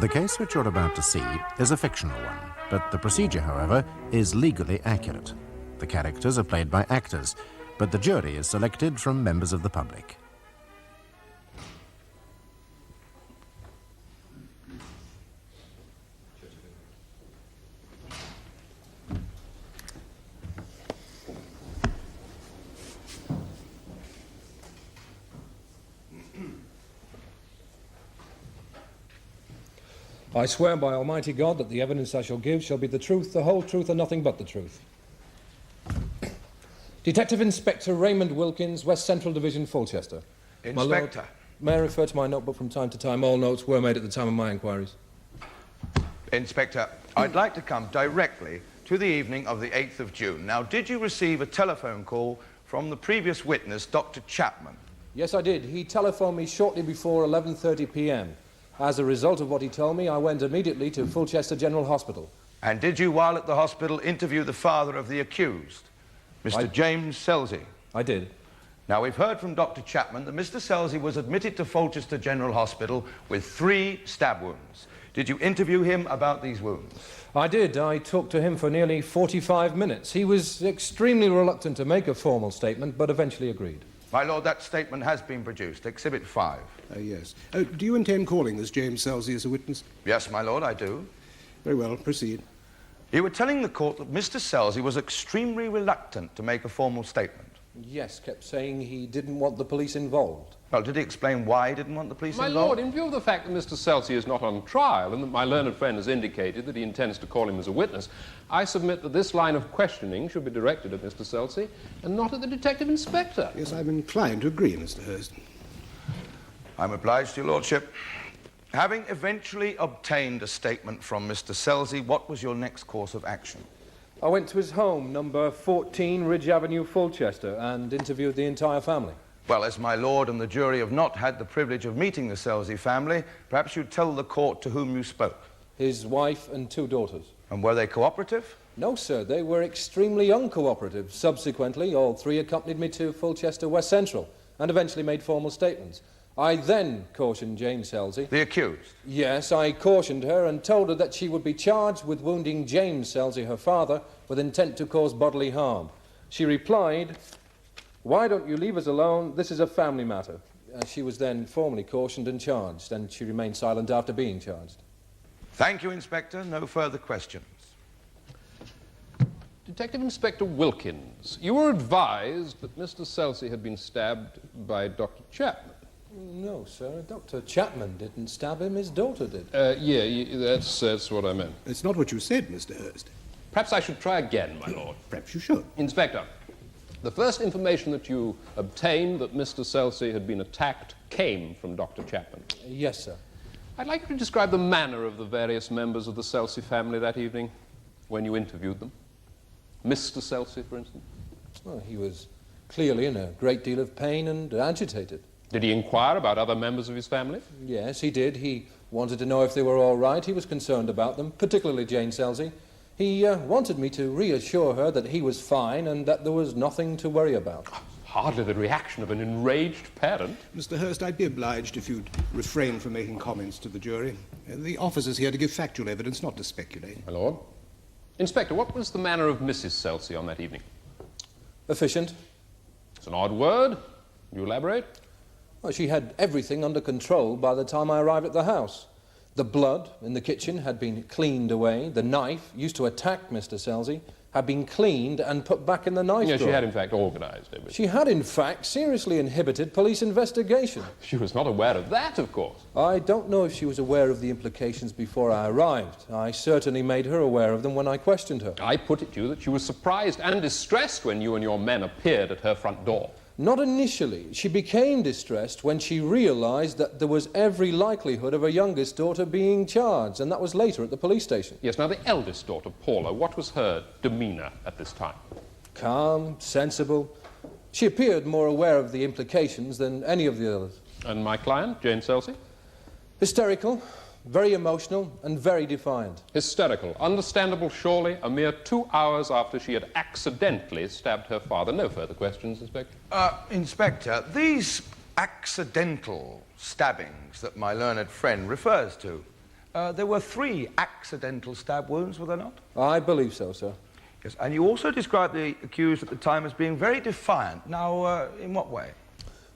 The case which you're about to see is a fictional one, but the procedure, however, is legally accurate. The characters are played by actors, but the jury is selected from members of the public. I swear by Almighty God that the evidence I shall give shall be the truth, the whole truth, and nothing but the truth. Detective Inspector Raymond Wilkins, West Central Division, Fulchester. Inspector. May I refer to my notebook from time to time? All notes were made at the time of my inquiries. Inspector, I'd like to come directly to the evening of the 8th of June. Now, did you receive a telephone call from the previous witness, Dr. Chapman? Yes, I did. He telephoned me shortly before 11:30 p.m. As a result of what he told me, I went immediately to Fulchester General Hospital. And did you, while at the hospital, interview the father of the accused, Mr. James Selsey? I did. Now, we've heard from Dr. Chapman that Mr. Selsey was admitted to Fulchester General Hospital with 3 stab wounds. Did you interview him about these wounds? I did. I talked to him for nearly 45 minutes. He was extremely reluctant to make a formal statement, but eventually agreed. My lord, that statement has been produced. Exhibit 5. Yes. Do you intend calling this James Selsey as a witness? Yes, my lord, I do. Very well, proceed. You were telling the court that Mr. Selsey was extremely reluctant to make a formal statement. Yes, kept saying he didn't want the police involved. Well, did he explain why he didn't want the police involved? My lord, in view of the fact that Mr. Selsey is not on trial and that my learned friend has indicated that he intends to call him as a witness, I submit that this line of questioning should be directed at Mr. Selsey and not at the detective inspector. Yes, I'm inclined to agree, Mr. Hurst. I'm obliged to your lordship. Having eventually obtained a statement from Mr. Selsey, what was your next course of action? I went to his home, number 14 Ridge Avenue, Fulchester, and interviewed the entire family. Well, as my lord and the jury have not had the privilege of meeting the Selsey family, perhaps you'd tell the court to whom you spoke. His wife and 2 daughters. And were they cooperative? No, sir, they were extremely uncooperative. Subsequently, all 3 accompanied me to Fulchester West Central and eventually made formal statements. I then cautioned James Selsey. The accused? Yes, I cautioned her and told her that she would be charged with wounding James Selsey, her father, with intent to cause bodily harm. She replied, "Why don't you leave us alone? This is a family matter." She was then formally cautioned and charged, and she remained silent after being charged. Thank you, Inspector. No further questions. Detective Inspector Wilkins, you were advised that Mr. Selsey had been stabbed by Dr. Chapman. No, sir. Dr. Chapman didn't stab him. His daughter did. That's what I meant. It's not what you said, Mr. Hurst. Perhaps I should try again, my lord. Perhaps you should. Inspector, the first information that you obtained that Mr. Selsey had been attacked came from Dr. Chapman. Yes, sir. I'd like you to describe the manner of the various members of the Selsey family that evening when you interviewed them. Mr. Selsey, for instance. Well, he was clearly in a great deal of pain and agitated. Did he inquire about other members of his family? Yes, he did. He wanted to know if they were all right. He was concerned about them, particularly Jane Selsey. He wanted me to reassure her that he was fine and that there was nothing to worry about. Hardly the reaction of an enraged parent. Mr. Hurst, I'd be obliged if you'd refrain from making comments to the jury. The officer's here to give factual evidence, not to speculate. My lord. Inspector, what was the manner of Mrs. Selsey on that evening? Efficient. It's an odd word. Will you elaborate? Well, she had everything under control by the time I arrived at the house. The blood in the kitchen had been cleaned away. The knife used to attack Mr. Selsey had been cleaned and put back in the knife drawer. Yes, she had in fact organised everything. She had in fact seriously inhibited police investigation. She was not aware of that, of course. I don't know if she was aware of the implications before I arrived. I certainly made her aware of them when I questioned her. I put it to you that she was surprised and distressed when you and your men appeared at her front door. Not initially. She became distressed when she realised that there was every likelihood of her youngest daughter being charged, and that was later at the police station. Yes, now the eldest daughter, Paula, what was her demeanour at this time? Calm, sensible. She appeared more aware of the implications than any of the others. And my client, Jane Selsey? Hysterical, very emotional, and very defiant. Hysterical. Understandable, surely, a mere 2 hours after she had accidentally stabbed her father. No further questions, Inspector? Inspector, these accidental stabbings that my learned friend refers to, There were 3 accidental stab wounds, were there not? I believe so, sir. Yes, and you also described the accused at the time as being very defiant. Now, in what way?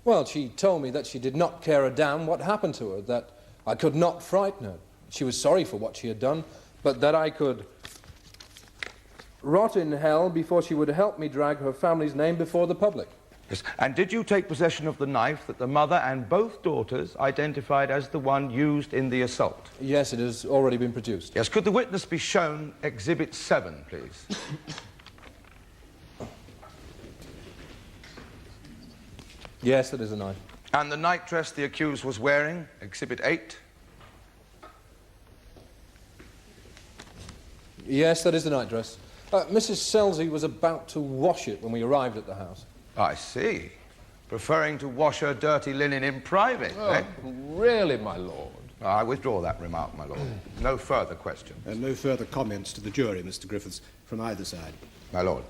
Well, she told me that she did not care a damn what happened to her, that I could not frighten her. She was sorry for what she had done, but that I could rot in hell before she would help me drag her family's name before the public. Yes, and did you take possession of the knife that the mother and both daughters identified as the one used in the assault? Yes, it has already been produced. Yes, could the witness be shown Exhibit 7, please? Yes, that is a knife. And the nightdress the accused was wearing, Exhibit 8? Yes, that is the nightdress. Mrs. Selsey was about to wash it when we arrived at the house. I see. Preferring to wash her dirty linen in private, eh? Really, my lord? I withdraw that remark, my lord. No further questions. And no further comments to the jury, Mr. Griffiths, from either side. My lord.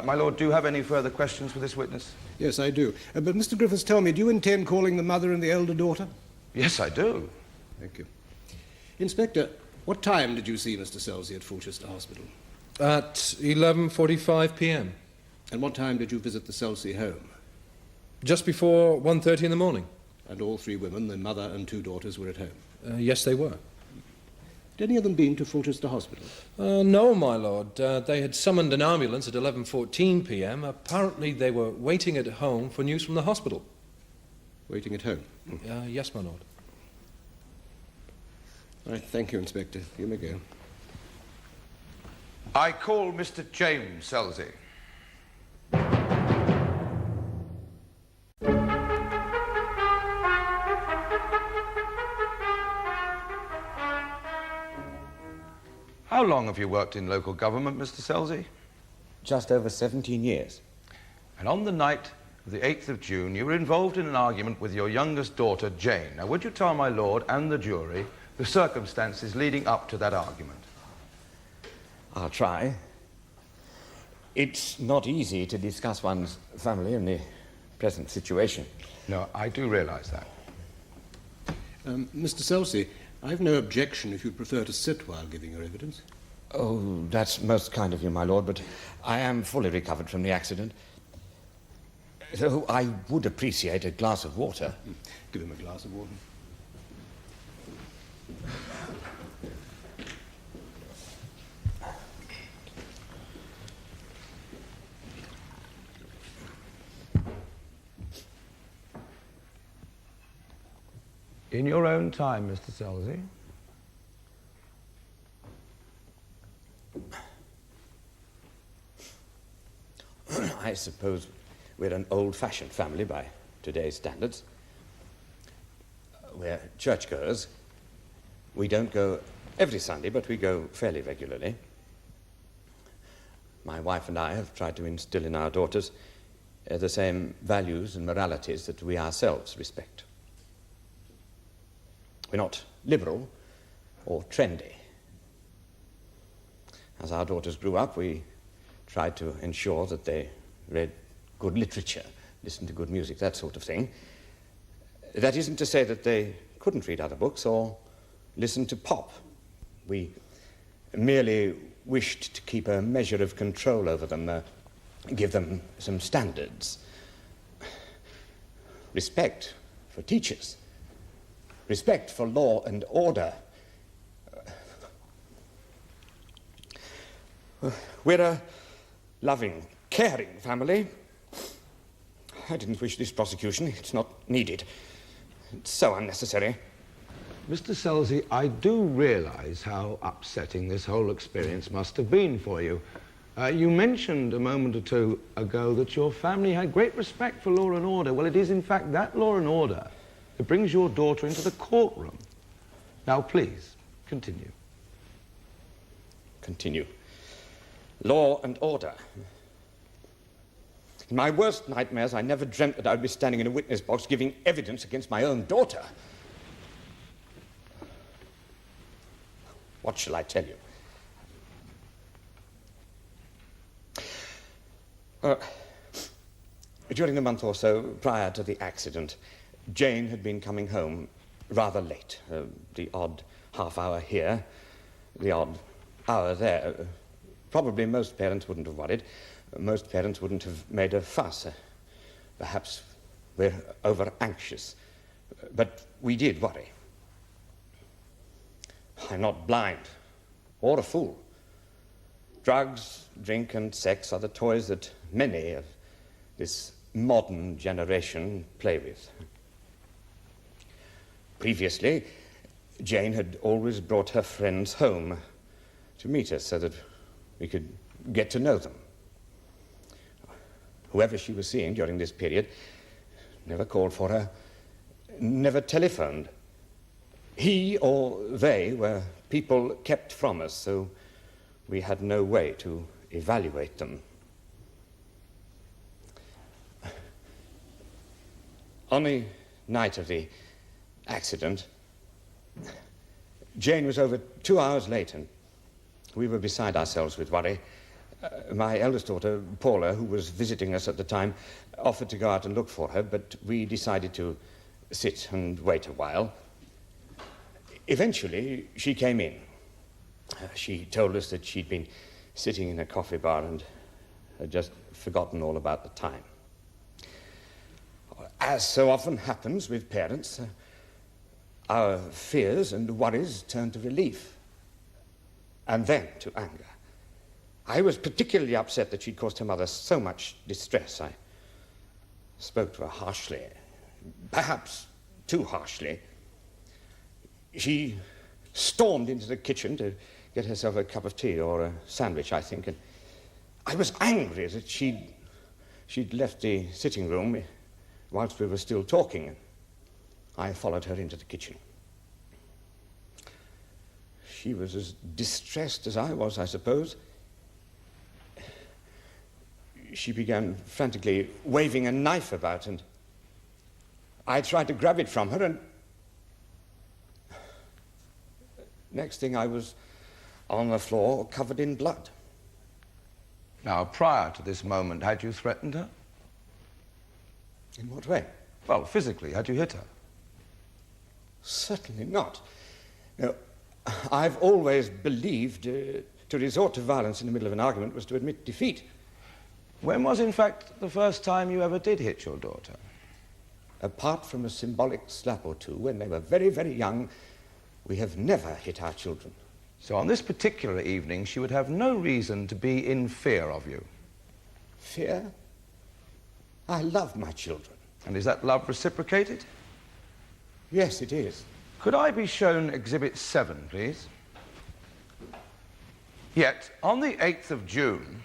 My lord, do you have any further questions for this witness? Yes, I do. But Mr. Griffiths, tell me, do you intend calling the mother and the elder daughter? Yes, I do. Thank you. Inspector, what time did you see Mr. Selsey at Fulchester Hospital? At 11:45 p.m. And what time did you visit the Selsey home? Just before 1:30 in the morning. And all 3 women, the mother and 2 daughters, were at home? Yes, they were. Had any of them been to Fulchester Hospital? No, my lord. They had summoned an ambulance at 11:14 p.m. Apparently they were waiting at home for news from the hospital. Waiting at home? Yes, my lord. All right, thank you, Inspector. You may go. I call Mr. James Selsey. How long have you worked in local government, Mr. Selsey? Just over 17 years. And on the night of the 8th of June, you were involved in an argument with your youngest daughter, Jane. Now, would you tell my lord and the jury the circumstances leading up to that argument? I'll try. It's not easy to discuss one's family in the present situation. No, I do realise that. Mr. Selsey, I've no objection if you'd prefer to sit while giving your evidence. Oh, that's most kind of you, my lord, but I am fully recovered from the accident. Though I would appreciate a glass of water. Give him a glass of water. In your own time, Mr. Selsey. I suppose we're an old-fashioned family by today's standards. We're churchgoers. We don't go every Sunday, but we go fairly regularly. My wife and I have tried to instill in our daughters the same values and moralities that we ourselves respect. We're not liberal or trendy. As our daughters grew up, we tried to ensure that they read good literature, listened to good music, that sort of thing. That isn't to say that they couldn't read other books or listen to pop. We merely wished to keep a measure of control over them, give them some standards. Respect for teachers. Respect for law and order. We're a loving, caring family. I didn't wish this prosecution. It's not needed. It's so unnecessary. Mr. Selsey, I do realise how upsetting this whole experience must have been for you. You mentioned a moment or two ago that your family had great respect for law and order. Well, it is in fact that law and order that brings your daughter into the courtroom. Now, please, continue. Continue. Law and order. In my worst nightmares, I never dreamt that I'd be standing in a witness box giving evidence against my own daughter. What shall I tell you? During the month or so prior to the accident, Jane had been coming home rather late. The odd half hour here, the odd hour there. Probably most parents wouldn't have worried. Most parents wouldn't have made a fuss. Perhaps we're over-anxious. But we did worry. I'm not blind or a fool. Drugs, drink and sex are the toys that many of this modern generation play with. Previously, Jane had always brought her friends home to meet us so that we could get to know them. Whoever she was seeing during this period never called for her, never telephoned. He or they were people kept from us, so we had no way to evaluate them. On the night of the accident, Jane was over 2 hours late, and we were beside ourselves with worry. My eldest daughter, Paula, who was visiting us at the time, offered to go out and look for her, but we decided to sit and wait a while. Eventually, she came in. She told us that she'd been sitting in a coffee bar and had just forgotten all about the time. As so often happens with parents, our fears and worries turn to relief, and then to anger. I was particularly upset that she'd caused her mother so much distress. I spoke to her harshly, perhaps too harshly. She stormed into the kitchen to get herself a cup of tea or a sandwich, I think, and I was angry that she'd left the sitting room whilst we were still talking. I followed her into the kitchen. She was as distressed as I was, I suppose. She began frantically waving a knife about, and I tried to grab it from her, and next thing I was on the floor, covered in blood. Now, prior to this moment, had you threatened her? In what way? Well, physically, had you hit her? Certainly not. No, I've always believed to resort to violence in the middle of an argument was to admit defeat. When was, in fact, the first time you ever did hit your daughter? Apart from a symbolic slap or two when they were very, very young, we have never hit our children. So on this particular evening, she would have no reason to be in fear of you. Fear? I love my children. And is that love reciprocated? Yes, it is. Could I be shown Exhibit 7, please? Yet, on the 8th of June,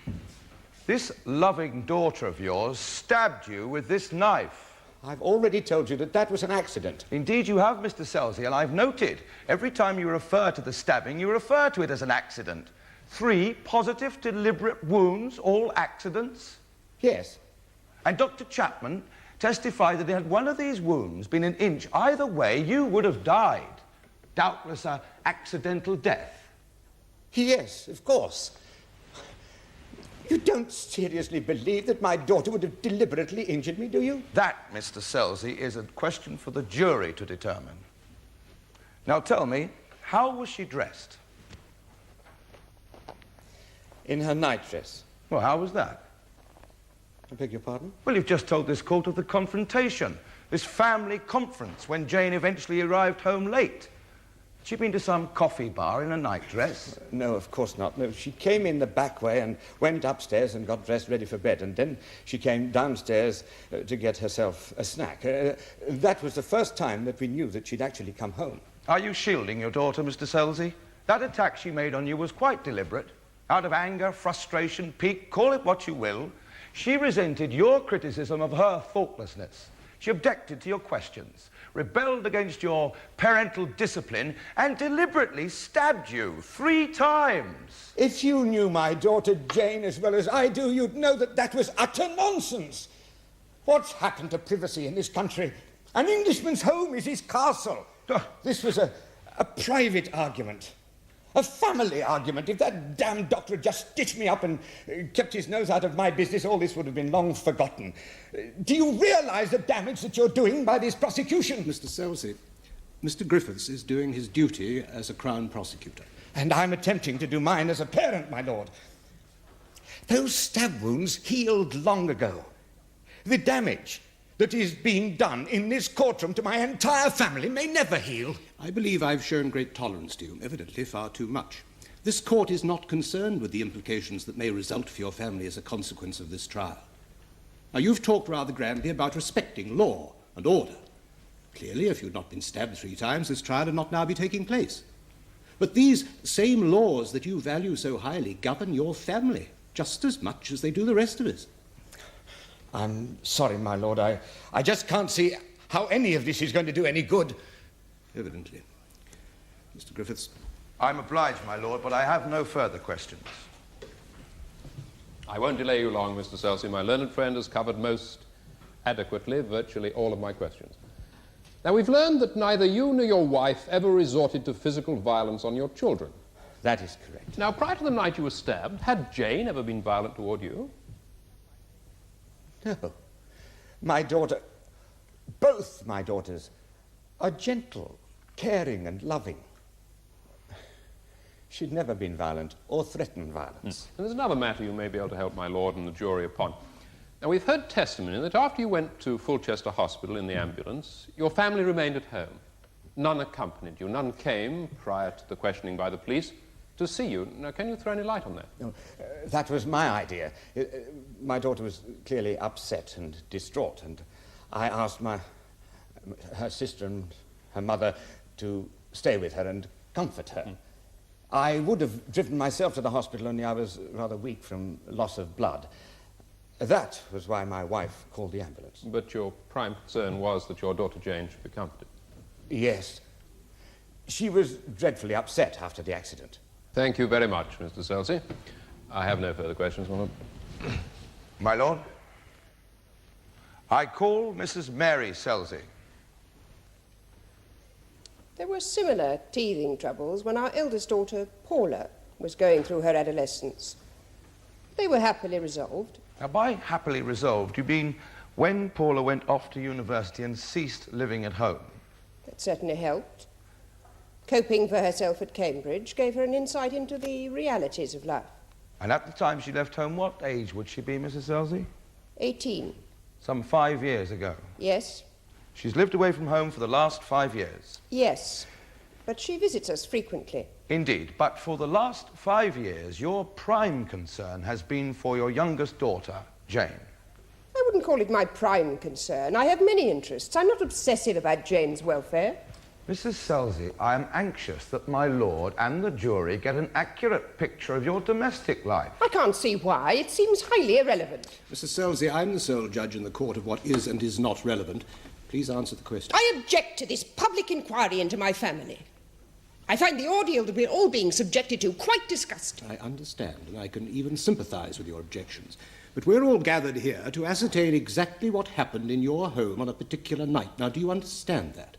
this loving daughter of yours stabbed you with this knife. I've already told you that that was an accident. Indeed you have, Mr. Selsey, and I've noted every time you refer to the stabbing, you refer to it as an accident. 3 positive, deliberate wounds, all accidents? Yes. And Dr. Chapman testified that had one of these wounds been an inch either way, you would have died. Doubtless an accidental death. Yes, of course. You don't seriously believe that my daughter would have deliberately injured me, do you? That, Mr. Selsey, is a question for the jury to determine. Now tell me, how was she dressed? In her nightdress. Well, how was that? I beg your pardon? Well, you've just told this court of the confrontation, this family conference when Jane eventually arrived home late. Had she been to some coffee bar in a nightdress? No, of course not. No, she came in the back way and went upstairs and got dressed ready for bed, and then she came downstairs to get herself a snack. That was the first time that we knew that she'd actually come home. Are you shielding your daughter, Mr. Selsey? That attack she made on you was quite deliberate. Out of anger, frustration, pique, call it what you will. She resented your criticism of her faultlessness. She objected to your questions, rebelled against your parental discipline, and deliberately stabbed you 3 times. If you knew my daughter Jane as well as I do, you'd know that that was utter nonsense. What's happened to privacy in this country? An Englishman's home is his castle. This was a private argument. A family argument. If that damned doctor had just stitched me up and kept his nose out of my business, all this would have been long forgotten. Do you realise the damage that you're doing by this prosecution? Mr. Selsey, Mr. Griffiths is doing his duty as a Crown prosecutor. And I'm attempting to do mine as a parent, my lord. Those stab wounds healed long ago. The damage that is being done in this courtroom to my entire family may never heal. I believe I've shown great tolerance to you, evidently far too much. This court is not concerned with the implications that may result for your family as a consequence of this trial. Now, you've talked rather grandly about respecting law and order. Clearly, if you'd not been stabbed 3 times, this trial would not now be taking place. But these same laws that you value so highly govern your family just as much as they do the rest of us. I'm sorry, my lord. I just can't see how any of this is going to do any good. Evidently. Mr. Griffiths. I'm obliged, my lord, but I have no further questions. I won't delay you long, Mr. Selsey. My learned friend has covered most adequately virtually all of my questions. Now, we've learned that neither you nor your wife ever resorted to physical violence on your children. That is correct. Now, prior to the night you were stabbed, had Jane ever been violent toward you? No. My daughter, both my daughters, are gentle, caring and loving. She'd never been violent or threatened violence. And there's another matter you may be able to help my lord and the jury upon. Now, we've heard testimony that after you went to Fulchester Hospital in the ambulance, your family remained at home. None accompanied you. None came, prior to the questioning by the police, to see you. Now, can you throw any light on that? No, that was my idea. My daughter was clearly upset and distraught, and I asked her sister and her mother to stay with her and comfort her. I would have driven myself to the hospital, only I was rather weak from loss of blood. That was why my wife called the ambulance. But your prime concern was that your daughter Jane should be comforted. Yes. She was dreadfully upset after the accident. Thank you very much, Mr. Selsey. I have no further questions, my lord. My lord, I call Mrs. Mary Selsey. There were similar teething troubles when our eldest daughter, Paula, was going through her adolescence. They were happily resolved. Now, by happily resolved, you mean when Paula went off to university and ceased living at home? That certainly helped. Coping for herself at Cambridge gave her an insight into the realities of life. And at the time she left home, what age would she be, Mrs. Selsey? 18. Some 5 years ago. Yes. She's lived away from home for the last 5 years. Yes. But she visits us frequently. Indeed, but for the last 5 years, your prime concern has been for your youngest daughter, Jane. I wouldn't call it my prime concern. I have many interests. I'm not obsessive about Jane's welfare. Mrs. Selsey, I am anxious that my lord and the jury get an accurate picture of your domestic life. I can't see why. It seems highly irrelevant. Mrs. Selsey, I'm the sole judge in the court of what is and is not relevant. Please answer the question. I object to this public inquiry into my family. I find the ordeal that we're all being subjected to quite disgusting. I understand, and I can even sympathise with your objections. But we're all gathered here to ascertain exactly what happened in your home on a particular night. Now, do you understand that?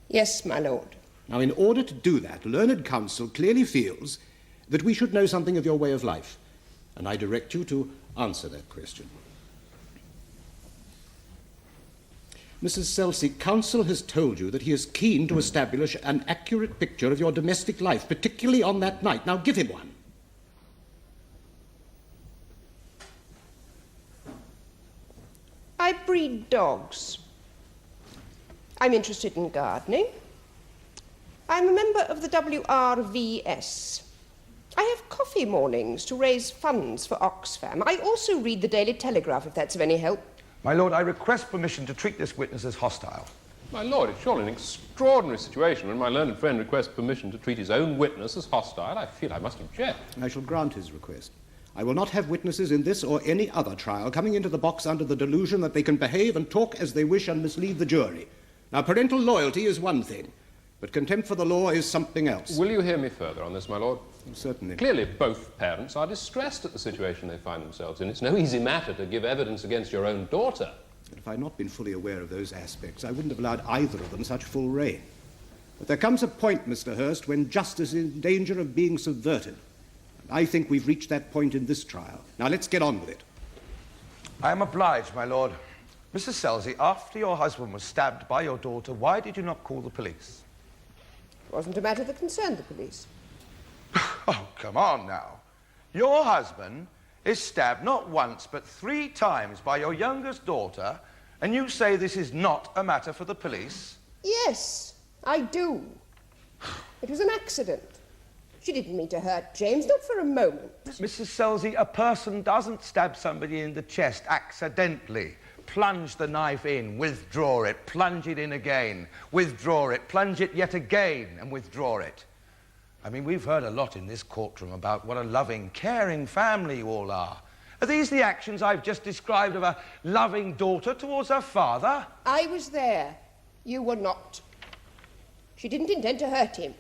Yes, my lord. Now, in order to do that, learned counsel clearly feels that we should know something of your way of life. And I direct you to answer that question. Mrs. Selsey, counsel has told you that he is keen to establish an accurate picture of your domestic life, particularly on that night. Now, give him one. I breed dogs. I'm interested in gardening. I'm a member of the WRVS. I have coffee mornings to raise funds for Oxfam. I also read the Daily Telegraph, if that's of any help. My lord, I request permission to treat this witness as hostile. My lord, it's surely an extraordinary situation when my learned friend requests permission to treat his own witness as hostile. I feel I must object. I shall grant his request. I will not have witnesses in this or any other trial coming into the box under the delusion that they can behave and talk as they wish and mislead the jury. Now, parental loyalty is one thing, but contempt for the law is something else. Will you hear me further on this, my lord? Certainly. Clearly, both parents are distressed at the situation they find themselves in. It's no easy matter to give evidence against your own daughter. If I'd not been fully aware of those aspects, I wouldn't have allowed either of them such full rein. But there comes a point, Mr. Hurst, when justice is in danger of being subverted. And I think we've reached that point in this trial. Now, let's get on with it. I am obliged, my lord. Mrs. Selsey, after your husband was stabbed by your daughter, why did you not call the police? It wasn't a matter that concerned the police. Oh, come on now. Your husband is stabbed not once but 3 times by your youngest daughter, and you say this is not a matter for the police? Yes, I do. It was an accident. She didn't mean to hurt James, not for a moment. Mrs. Selsey, a person doesn't stab somebody in the chest accidentally. Plunge the knife in, withdraw it, plunge it in again, withdraw it, plunge it yet again, and withdraw it. I mean, we've heard a lot in this courtroom about what a loving, caring family you all are. Are these the actions I've just described of a loving daughter towards her father? I was there. You were not. She didn't intend to hurt him.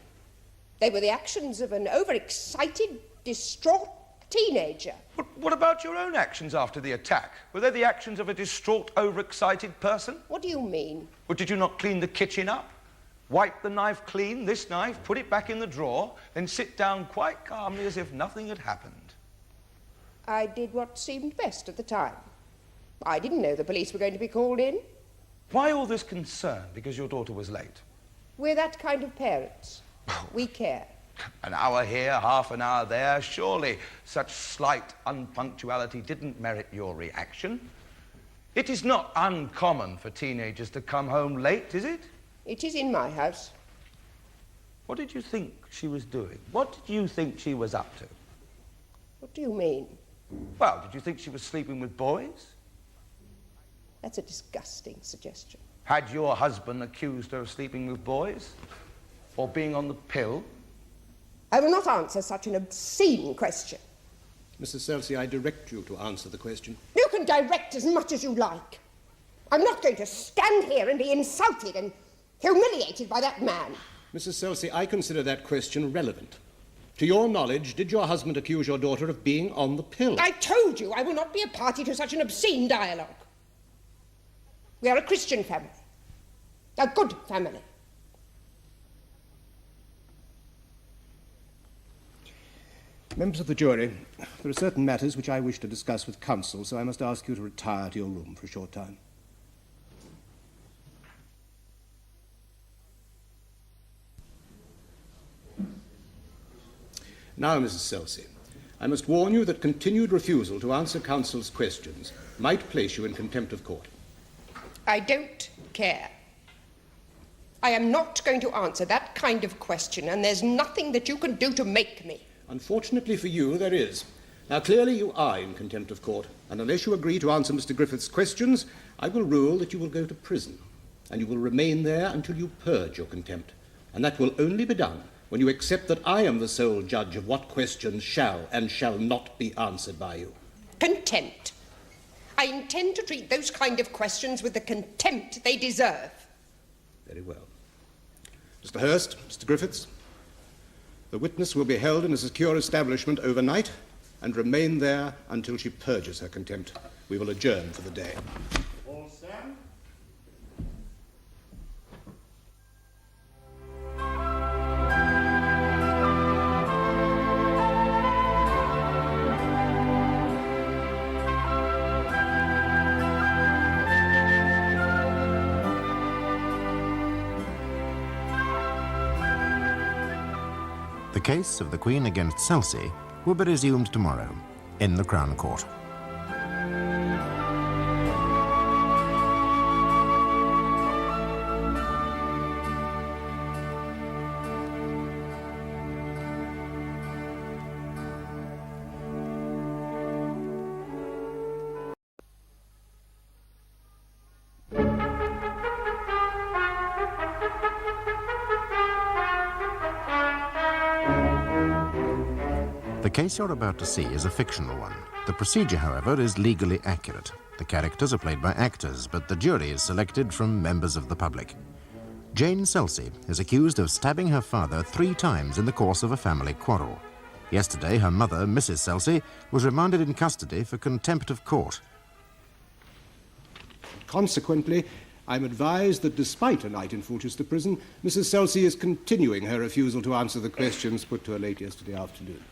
They were the actions of an overexcited, distraught teenager. What about your own actions after the attack? Were they the actions of a distraught, overexcited person? What do you mean? Or did you not clean the kitchen up? Wipe the knife clean, this knife, put it back in the drawer, then sit down quite calmly as if nothing had happened? I did what seemed best at the time. I didn't know the police were going to be called in. Why all this concern because your daughter was late? We're that kind of parents. We care. An hour here, half an hour there. Surely such slight unpunctuality didn't merit your reaction. It is not uncommon for teenagers to come home late, is it? It is in my house. What did you think she was doing? What did you think she was up to? What do you mean? Well, did you think she was sleeping with boys? That's a disgusting suggestion. Had your husband accused her of sleeping with boys? Or being on the pill? I will not answer such an obscene question. Mrs. Selsey, I direct you to answer the question. You can direct as much as you like. I'm not going to stand here and be insulted and humiliated by that man. Mrs. Selsey, I consider that question relevant. To your knowledge, did your husband accuse your daughter of being on the pill? I told you I will not be a party to such an obscene dialogue. We are a Christian family. A good family. Members of the jury, there are certain matters which I wish to discuss with counsel, so I must ask you to retire to your room for a short time. Now, Mrs. Selsey, I must warn you that continued refusal to answer counsel's questions might place you in contempt of court. I don't care. I am not going to answer that kind of question, and there's nothing that you can do to make me. Unfortunately for you, there is. Now, clearly you are in contempt of court, and unless you agree to answer Mr. Griffith's questions, I will rule that you will go to prison, and you will remain there until you purge your contempt. And that will only be done when you accept that I am the sole judge of what questions shall and shall not be answered by you. Contempt. I intend to treat those kind of questions with the contempt they deserve. Very well. Mr. Hurst, Mr. Griffiths, the witness will be held in a secure establishment overnight and remain there until she purges her contempt. We will adjourn for the day. All stand. The case of the Queen against Selsey will be resumed tomorrow in the Crown Court. The case you're about to see is a fictional one. The procedure, however, is legally accurate. The characters are played by actors, but the jury is selected from members of the public. Jane Selsey is accused of stabbing her father 3 times in the course of a family quarrel. Yesterday, her mother, Mrs. Selsey, was remanded in custody for contempt of court. Consequently, I'm advised that despite a night in Fulchester prison, Mrs. Selsey is continuing her refusal to answer the questions put to her late yesterday afternoon.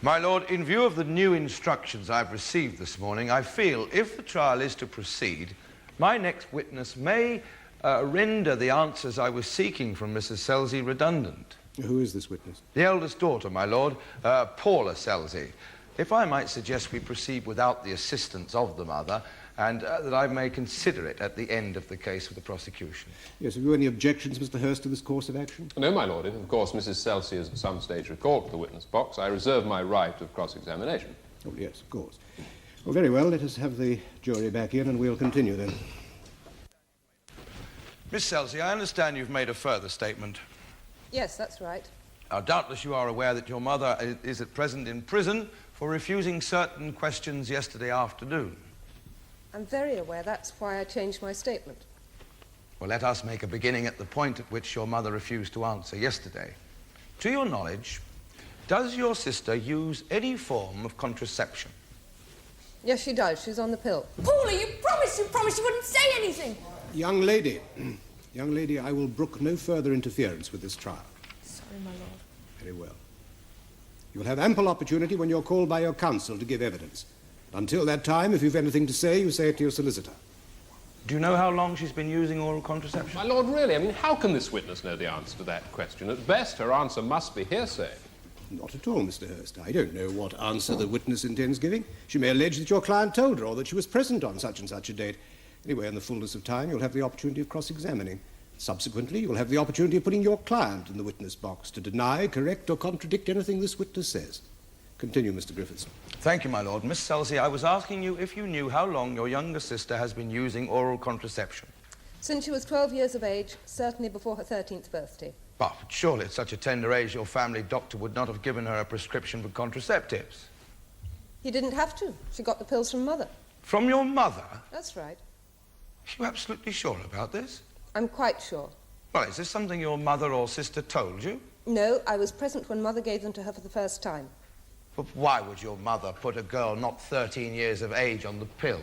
My Lord, in view of the new instructions I've received this morning, I feel if the trial is to proceed, My next witness may render the answers I was seeking from Mrs. Selsey redundant. Who is this witness? The eldest daughter, my lord, Paula Selsey. If I might suggest we proceed without the assistance of the mother, and that I may consider it at the end of the case of the prosecution. Yes, have you any objections, Mr. Hurst, to this course of action? No, my lord. If, of course, Mrs. Selsey is at some stage recalled to the witness box, I reserve my right of cross-examination. Oh, yes, of course. Well, very well. Let us have the jury back in, and we'll continue then. Miss Selsey, I understand you've made a further statement. Yes, that's right. Now, doubtless you are aware that your mother is at present in prison for refusing certain questions yesterday afternoon. I'm very aware. That's why I changed my statement. Well, let us make a beginning at the point at which your mother refused to answer yesterday. To your knowledge, does your sister use any form of contraception? Yes, she does. She's on the pill. Paula, you promised you wouldn't say anything. Young lady, I will brook no further interference with this trial. Sorry, my lord. Very well. You'll have ample opportunity when you're called by your counsel to give evidence. Until that time, if you've anything to say, you say it to your solicitor. Do you know how long she's been using oral contraception? My lord, really? I mean, how can this witness know the answer to that question? At best, her answer must be hearsay. Not at all, Mr. Hurst. I don't know what answer the witness intends giving. She may allege that your client told her or that she was present on such and such a date. Anyway, in the fullness of time, you'll have the opportunity of cross-examining. Subsequently, you'll have the opportunity of putting your client in the witness box to deny, correct, or contradict anything this witness says. Continue, Mr. Griffiths. Thank you, my lord. Miss Selsey, I was asking you if you knew how long your younger sister has been using oral contraception. Since she was 12 years of age, certainly before her 13th birthday. But surely at such a tender age, your family doctor would not have given her a prescription for contraceptives. He didn't have to. She got the pills from Mother. From your mother? That's right. Are you absolutely sure about this? I'm quite sure. Well, is this something your mother or sister told you? No, I was present when Mother gave them to her for the first time. But why would your mother put a girl not 13 years of age on the pill?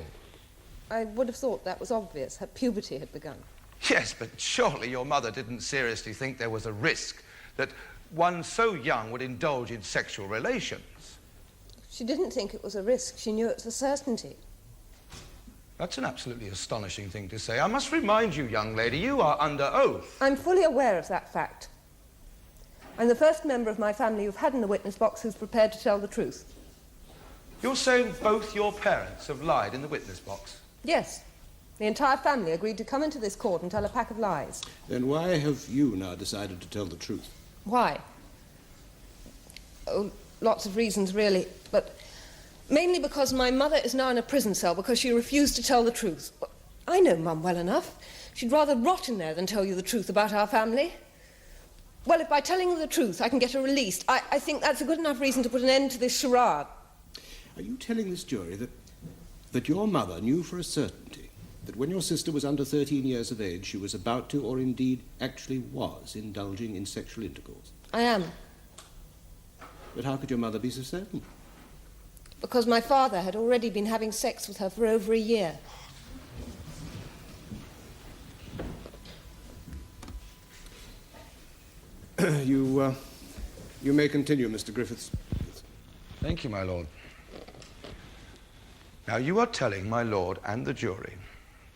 I would have thought that was obvious. Her puberty had begun. Yes, but surely your mother didn't seriously think there was a risk that one so young would indulge in sexual relations. She didn't think it was a risk. She knew it was a certainty. That's an absolutely astonishing thing to say. I must remind you, young lady, you are under oath. I'm fully aware of that fact. I'm the first member of my family you've had in the witness box who's prepared to tell the truth. You're saying both your parents have lied in the witness box? Yes. The entire family agreed to come into this court and tell a pack of lies. Then why have you now decided to tell the truth? Why? Oh, lots of reasons, really, but mainly because my mother is now in a prison cell because she refused to tell the truth. I know Mum well enough. She'd rather rot in there than tell you the truth about our family. Well, if by telling her the truth I can get her released, I think that's a good enough reason to put an end to this charade. Are you telling this jury that your mother knew for a certainty that when your sister was under 13 years of age, she was about to, or indeed actually was, indulging in sexual intercourse? I am. But how could your mother be so certain? Because my father had already been having sex with her for over a year. You may continue, Mr. Griffiths. Thank you, my lord. Now, you are telling my lord and the jury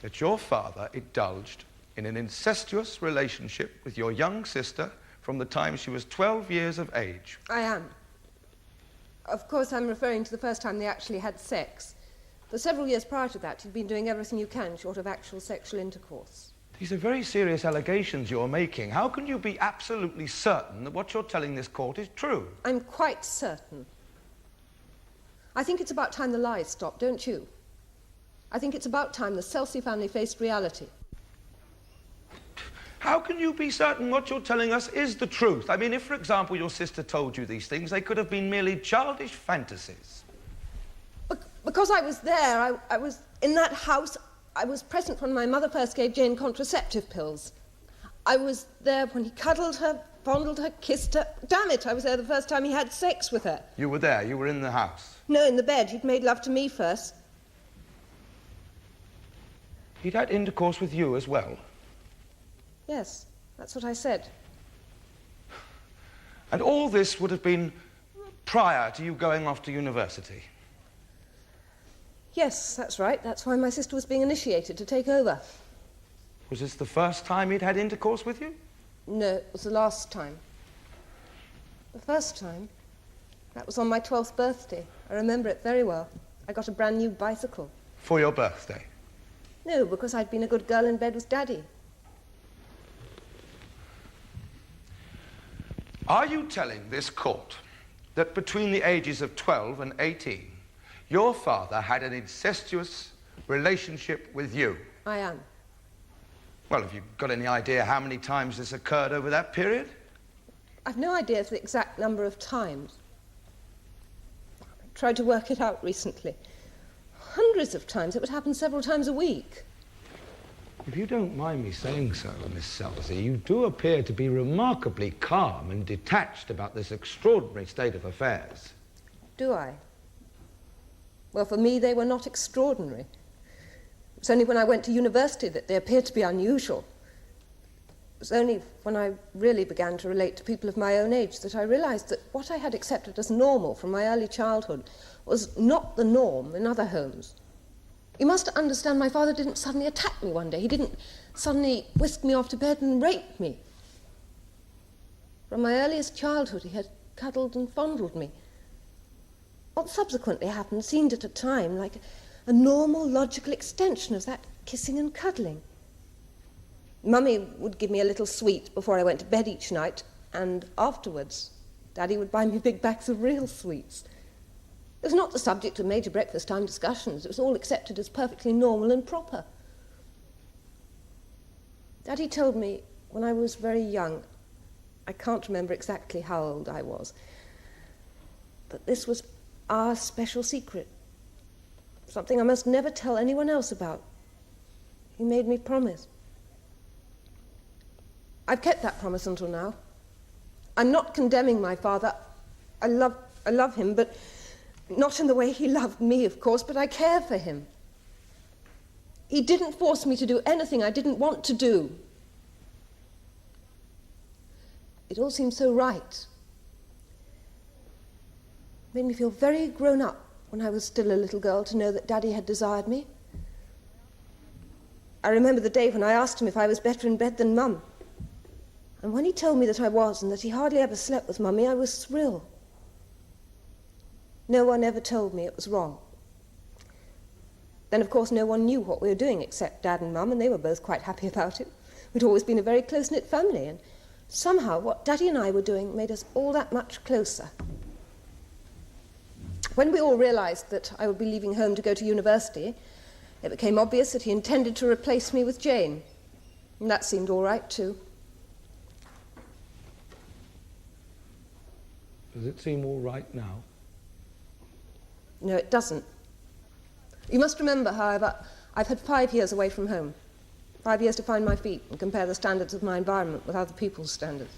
that your father indulged in an incestuous relationship with your young sister from the time she was 12 years of age. I am. Of course, I'm referring to the first time they actually had sex. For several years prior to that, you'd been doing everything you can short of actual sexual intercourse. These are very serious allegations you're making. How can you be absolutely certain that what you're telling this court is true? I'm quite certain. I think it's about time the lies stopped, don't you? I think it's about time the Selsey family faced reality. How can you be certain what you're telling us is the truth? I mean, if, for example, your sister told you these things, they could have been merely childish fantasies. Because I was there. I was in that house. I was present when my mother first gave Jane contraceptive pills. I was there when he cuddled her, fondled her, kissed her. Damn it, I was there the first time he had sex with her. You were there? You were in the house? No, in the bed. He'd made love to me first. He'd had intercourse with you as well? Yes, that's what I said. And all this would have been prior to you going off to university? Yes, that's right. That's why my sister was being initiated to take over. Was this the first time he'd had intercourse with you? No, it was the last time. The first time? That was on my 12th birthday. I remember it very well. I got a brand new bicycle. For your birthday? No, because I'd been a good girl in bed with Daddy. Are you telling this court that between the ages of 12 and 18, your father had an incestuous relationship with you? I am. Well, have you got any idea how many times this occurred over that period? I've no idea of the exact number of times. I tried to work it out recently. Hundreds of times. It would happen several times a week. If you don't mind me saying so, Miss Selsey, you do appear to be remarkably calm and detached about this extraordinary state of affairs. Do I? Well, for me, they were not extraordinary. It's only when I went to university that they appeared to be unusual. It was only when I really began to relate to people of my own age that I realized that what I had accepted as normal from my early childhood was not the norm in other homes. You must understand, my father didn't suddenly attack me one day. He didn't suddenly whisk me off to bed and rape me. From my earliest childhood, he had cuddled and fondled me. What subsequently happened seemed at a time like a normal, logical extension of that kissing and cuddling. Mummy would give me a little sweet before I went to bed each night, and afterwards, Daddy would buy me big bags of real sweets. It was not the subject of major breakfast time discussions. It was all accepted as perfectly normal and proper. Daddy told me when I was very young, I can't remember exactly how old I was, but this was our special secret, something I must never tell anyone else about. He made me promise. I've kept that promise until now. I'm not condemning my father. I love him, but not in the way he loved me, of course, but I care for him. He didn't force me to do anything I didn't want to do. It all seemed so right. It made me feel very grown up when I was still a little girl to know that Daddy had desired me. I remember the day when I asked him if I was better in bed than Mum. And when he told me that I was and that he hardly ever slept with Mummy, I was thrilled. No one ever told me it was wrong. Then, of course, no one knew what we were doing except Dad and Mum, and they were both quite happy about it. We'd always been a very close-knit family, and somehow what Daddy and I were doing made us all that much closer. When we all realized that I would be leaving home to go to university, it became obvious that he intended to replace me with Jane. And that seemed all right, too. Does it seem all right now? No, it doesn't. You must remember, however, I've had 5 years away from home. 5 years to find my feet and compare the standards of my environment with other people's standards.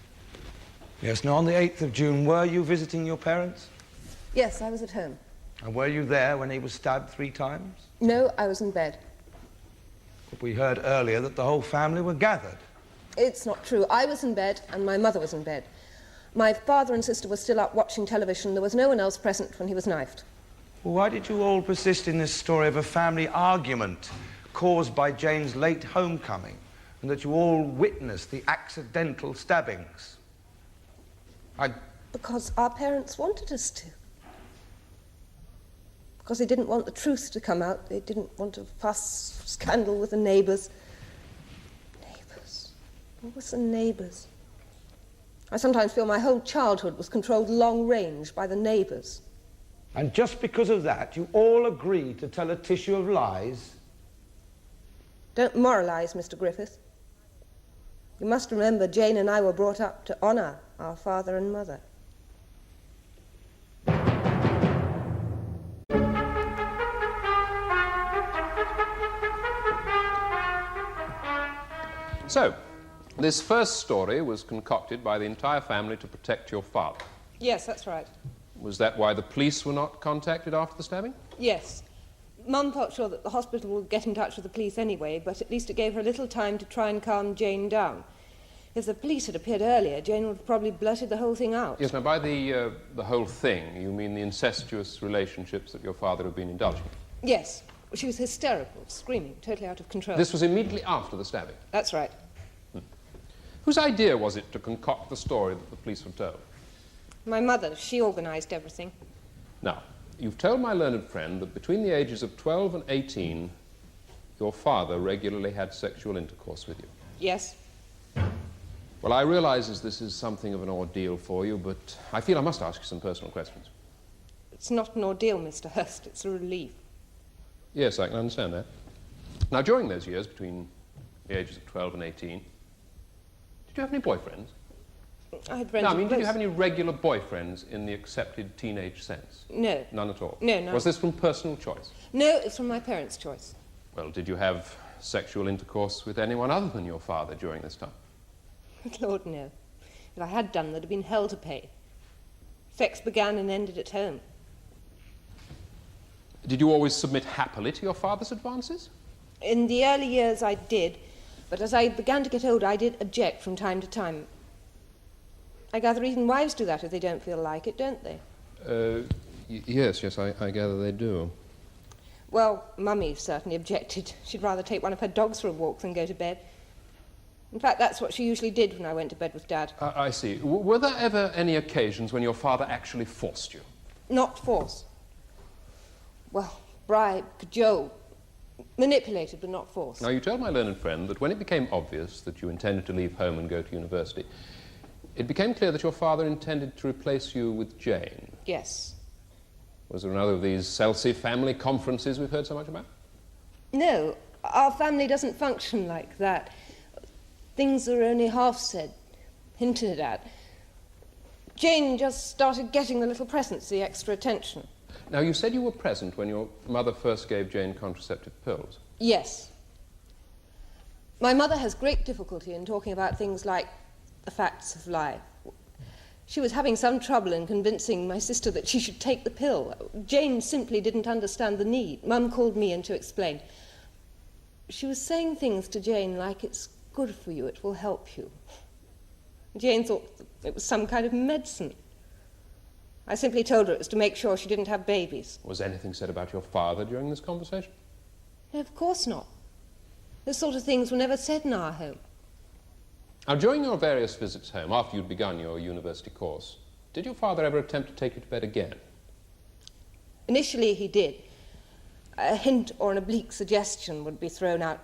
Yes, now on the 8th of June, were you visiting your parents? Yes, I was at home. And were you there when he was stabbed 3 times? No, I was in bed. But we heard earlier that the whole family were gathered. It's not true. I was in bed and my mother was in bed. My father and sister were still up watching television. There was no one else present when he was knifed. Well, why did you all persist in this story of a family argument caused by Jane's late homecoming, and that you all witnessed the accidental stabbings? Because our parents wanted us to. Because they didn't want the truth to come out. They didn't want a fuss, scandal with the neighbours. Neighbours? What was the neighbours? I sometimes feel my whole childhood was controlled long range by the neighbours. And just because of that, you all agreed to tell a tissue of lies? Don't moralise, Mr. Griffith. You must remember Jane and I were brought up to honour our father and mother. So, this first story was concocted by the entire family to protect your father. Yes, that's right. Was that why the police were not contacted after the stabbing? Yes. Mum felt sure that the hospital would get in touch with the police anyway, but at least it gave her a little time to try and calm Jane down. If the police had appeared earlier, Jane would have probably blurted the whole thing out. Yes, now by the whole thing, you mean the incestuous relationships that your father had been indulging in? Yes. She was hysterical, screaming, totally out of control. This was immediately after the stabbing? That's right. Whose idea was it to concoct the story that the police were told? My mother. She organised everything. Now, you've told my learned friend that between the ages of 12 and 18, your father regularly had sexual intercourse with you. Yes. Well, I realise this is something of an ordeal for you, but I feel I must ask you some personal questions. It's not an ordeal, Mr. Hurst. It's a relief. Yes, I can understand that. Now, during those years, between the ages of 12 and 18, did you have any boyfriends? I had friends. No, I mean, did you have any regular boyfriends in the accepted teenage sense? No. None at all? No, no. Was this from personal choice? No, it's from my parents' choice. Well, did you have sexual intercourse with anyone other than your father during this time? Lord, no. If I had done, there'd have been hell to pay. Sex began and ended at home. Did you always submit happily to your father's advances? In the early years, I did, but as I began to get older, I did object from time to time. I gather even wives do that if they don't feel like it, don't they? Yes, I gather they do. Well, Mummy certainly objected. She'd rather take one of her dogs for a walk than go to bed. In fact, that's what she usually did when I went to bed with Dad. I see. Were there ever any occasions when your father actually forced you? Not force. Well, bribe, cajole, manipulated, but not forced. Now, you told my learned friend that when it became obvious that you intended to leave home and go to university, it became clear that your father intended to replace you with Jane. Yes. Was there another of these Selsey family conferences we've heard so much about? No, our family doesn't function like that. Things are only half said, hinted at. Jane just started getting the little presents, the extra attention. Now, you said you were present when your mother first gave Jane contraceptive pills. Yes. My mother has great difficulty in talking about things like the facts of life. She was having some trouble in convincing my sister that she should take the pill. Jane simply didn't understand the need. Mum called me in to explain. She was saying things to Jane like, it's good for you, it will help you. Jane thought it was some kind of medicine. I simply told her it was to make sure she didn't have babies. Was anything said about your father during this conversation? No, of course not. Those sort of things were never said in our home. Now, during your various visits home, after you'd begun your university course, did your father ever attempt to take you to bed again? Initially, he did. A hint or an oblique suggestion would be thrown out.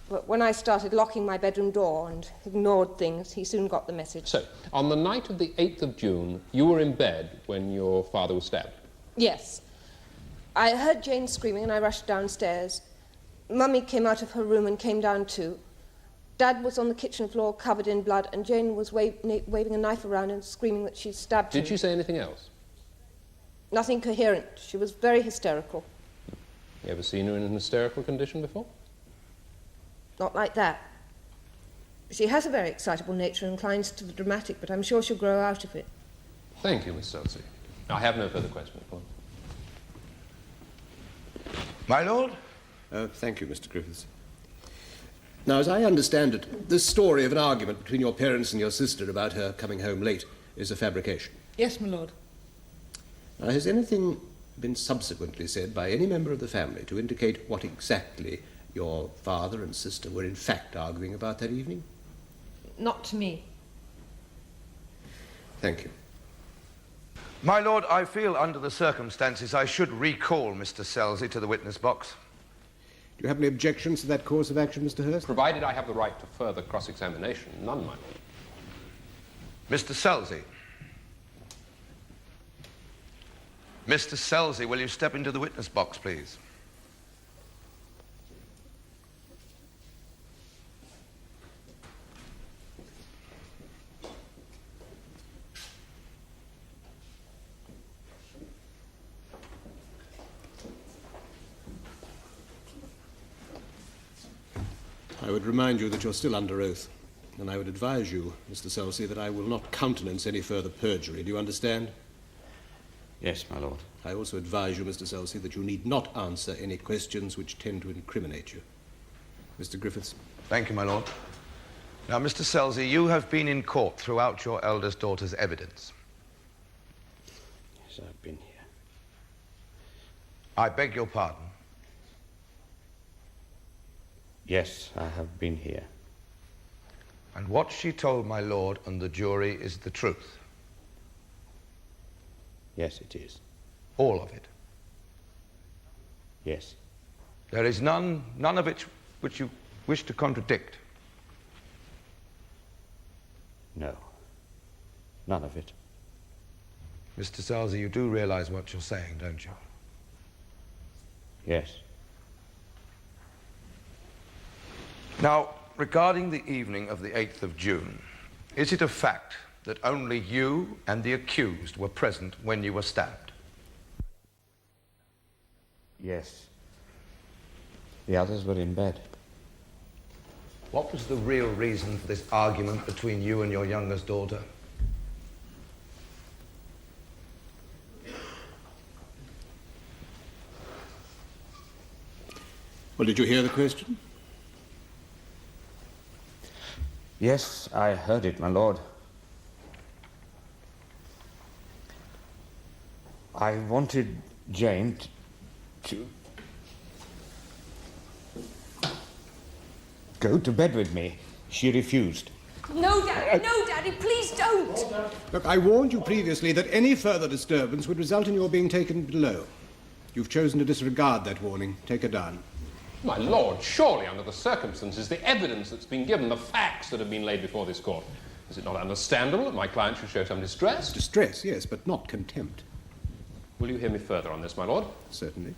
But when I started locking my bedroom door and ignored things, he soon got the message. So, on the night of the 8th of June, you were in bed when your father was stabbed? Yes. I heard Jane screaming and I rushed downstairs. Mummy came out of her room and came down too. Dad was on the kitchen floor covered in blood and Jane was waving a knife around and screaming that she'd stabbed him. Did she say anything else? Nothing coherent. She was very hysterical. You ever seen her in an hysterical condition before? Not like that. She has a very excitable nature and inclines to the dramatic, but I'm sure she'll grow out of it. Thank you, Miss Selsey. I have no further questions. My lord? Thank you, Mr. Griffiths. Now, as I understand it, this story of an argument between your parents and your sister about her coming home late is a fabrication. Yes, my lord. Now, has anything been subsequently said by any member of the family to indicate what exactly your father and sister were in fact arguing about that evening? Not to me. Thank you. My lord, I feel under the circumstances I should recall Mr. Selsey to the witness box. Do you have any objections to that course of action, Mr. Hurst? Provided I have the right to further cross-examination, none, my lord. Mr. Selsey. Mr. Selsey, will you step into the witness box, please? I would remind you that you're still under oath, and I would advise you, Mr. Selsey, that I will not countenance any further perjury. Do you understand? Yes, my lord. I also advise you, Mr. Selsey, that you need not answer any questions which tend to incriminate you. Mr. Griffiths. Thank you, my lord. Now, Mr. Selsey, you have been in court throughout your eldest daughter's evidence. Yes, I've been here. I beg your pardon. Yes, I have been here. And what she told my lord and the jury is the truth? Yes, it is. All of it? Yes. There is none of it which you wish to contradict? No. None of it. Mr. Selsey, you do realize what you're saying, don't you? Yes. Now, regarding the evening of the 8th of June, is it a fact that only you and the accused were present when you were stabbed? Yes. The others were in bed. What was the real reason for this argument between you and your youngest daughter? Well, did you hear the question? Yes, I heard it, my lord. I wanted Jane to go to bed with me. She refused. No, Daddy, please don't. Look, I warned you previously that any further disturbance would result in your being taken below. You've chosen to disregard that warning. Take her down. My lord, surely under the circumstances, the evidence that's been given, the facts that have been laid before this court, is it not understandable that my client should show some distress? Distress, yes, but not contempt. Will you hear me further on this, my lord? Certainly.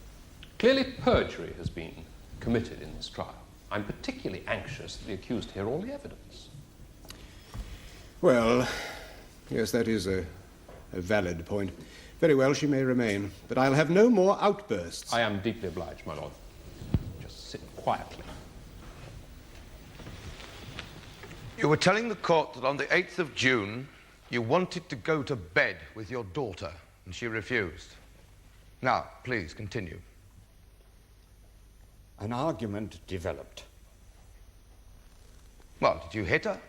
Clearly perjury has been committed in this trial. I'm particularly anxious that the accused hear all the evidence. Well, yes, that is a valid point. Very well, she may remain, but I'll have no more outbursts. I am deeply obliged, my lord. Just sit quietly. You were telling the court that on the 8th of June, you wanted to go to bed with your daughter, and she refused. Now, please, continue. An argument developed. Well, did you hit her?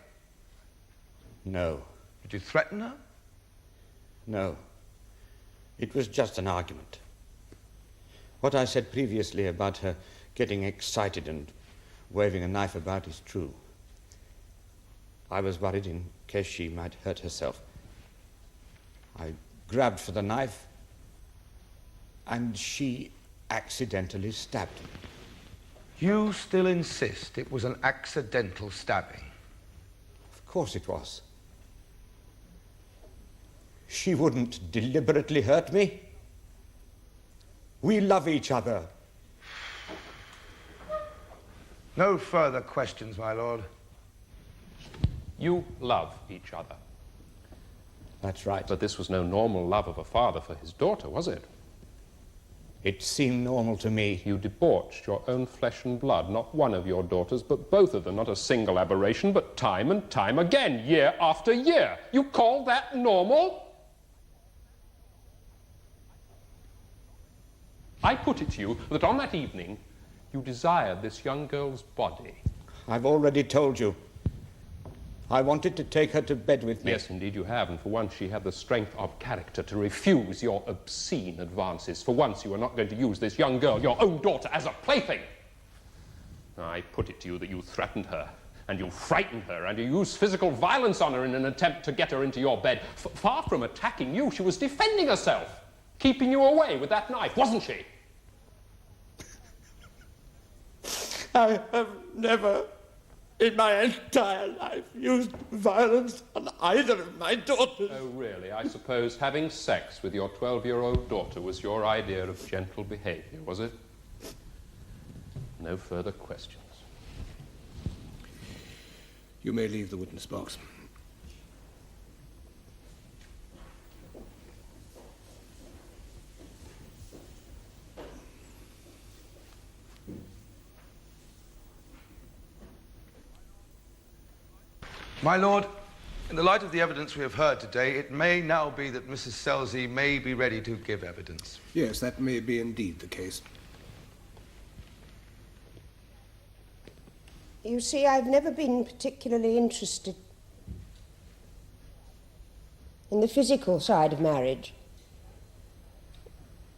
No. Did you threaten her? No. It was just an argument. What I said previously about her getting excited and waving a knife about is true. I was worried in case she might hurt herself. I grabbed for the knife, and she accidentally stabbed me. You still insist it was an accidental stabbing? Of course it was. She wouldn't deliberately hurt me. We love each other. No further questions, my lord. You love each other. That's right. But this was no normal love of a father for his daughter, was it? It seemed normal to me. You debauched your own flesh and blood, not one of your daughters, but both of them, not a single aberration, but time and time again, year after year. You call that normal? I put it to you that on that evening, you desired this young girl's body. I've already told you. I wanted to take her to bed with me. Yes, indeed you have, and for once she had the strength of character to refuse your obscene advances. For once you are not going to use this young girl, your own daughter, as a plaything. I put it to you that you threatened her, and you frightened her, and you used physical violence on her in an attempt to get her into your bed. Far from attacking you, she was defending herself, keeping you away with that knife, wasn't she? I have never in my entire life used violence on either of my daughters. Oh, really? I suppose having sex with your 12-year-old daughter was your idea of gentle behavior, was it? No further questions. You may leave the witness box. My lord, in the light of the evidence we have heard today, it may now be that Mrs. Selsey may be ready to give evidence. Yes, that may be indeed the case. You see, I've never been particularly interested in the physical side of marriage.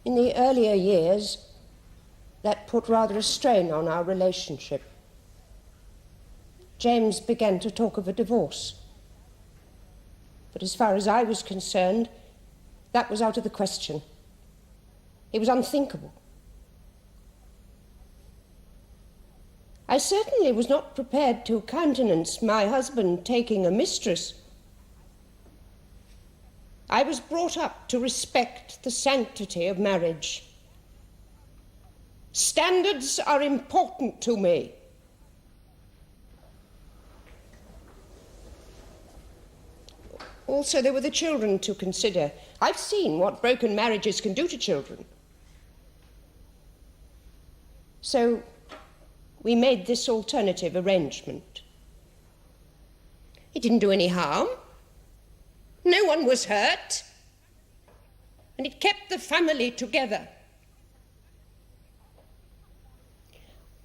In the earlier years, that put rather a strain on our relationship. James began to talk of a divorce. But as far as I was concerned, that was out of the question. It was unthinkable. I certainly was not prepared to countenance my husband taking a mistress. I was brought up to respect the sanctity of marriage. Standards are important to me. Also, there were the children to consider. I've seen what broken marriages can do to children. So, we made this alternative arrangement. It didn't do any harm. No one was hurt. And it kept the family together.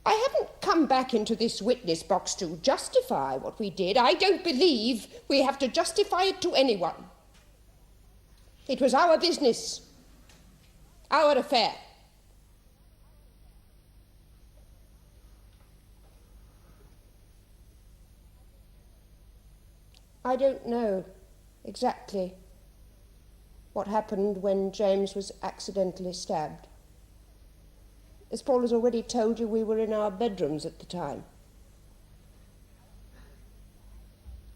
I haven't come back into this witness box to justify what we did. I don't believe we have to justify it to anyone. It was our business, our affair. I don't know exactly what happened when James was accidentally stabbed. As Paul has already told you, we were in our bedrooms at the time.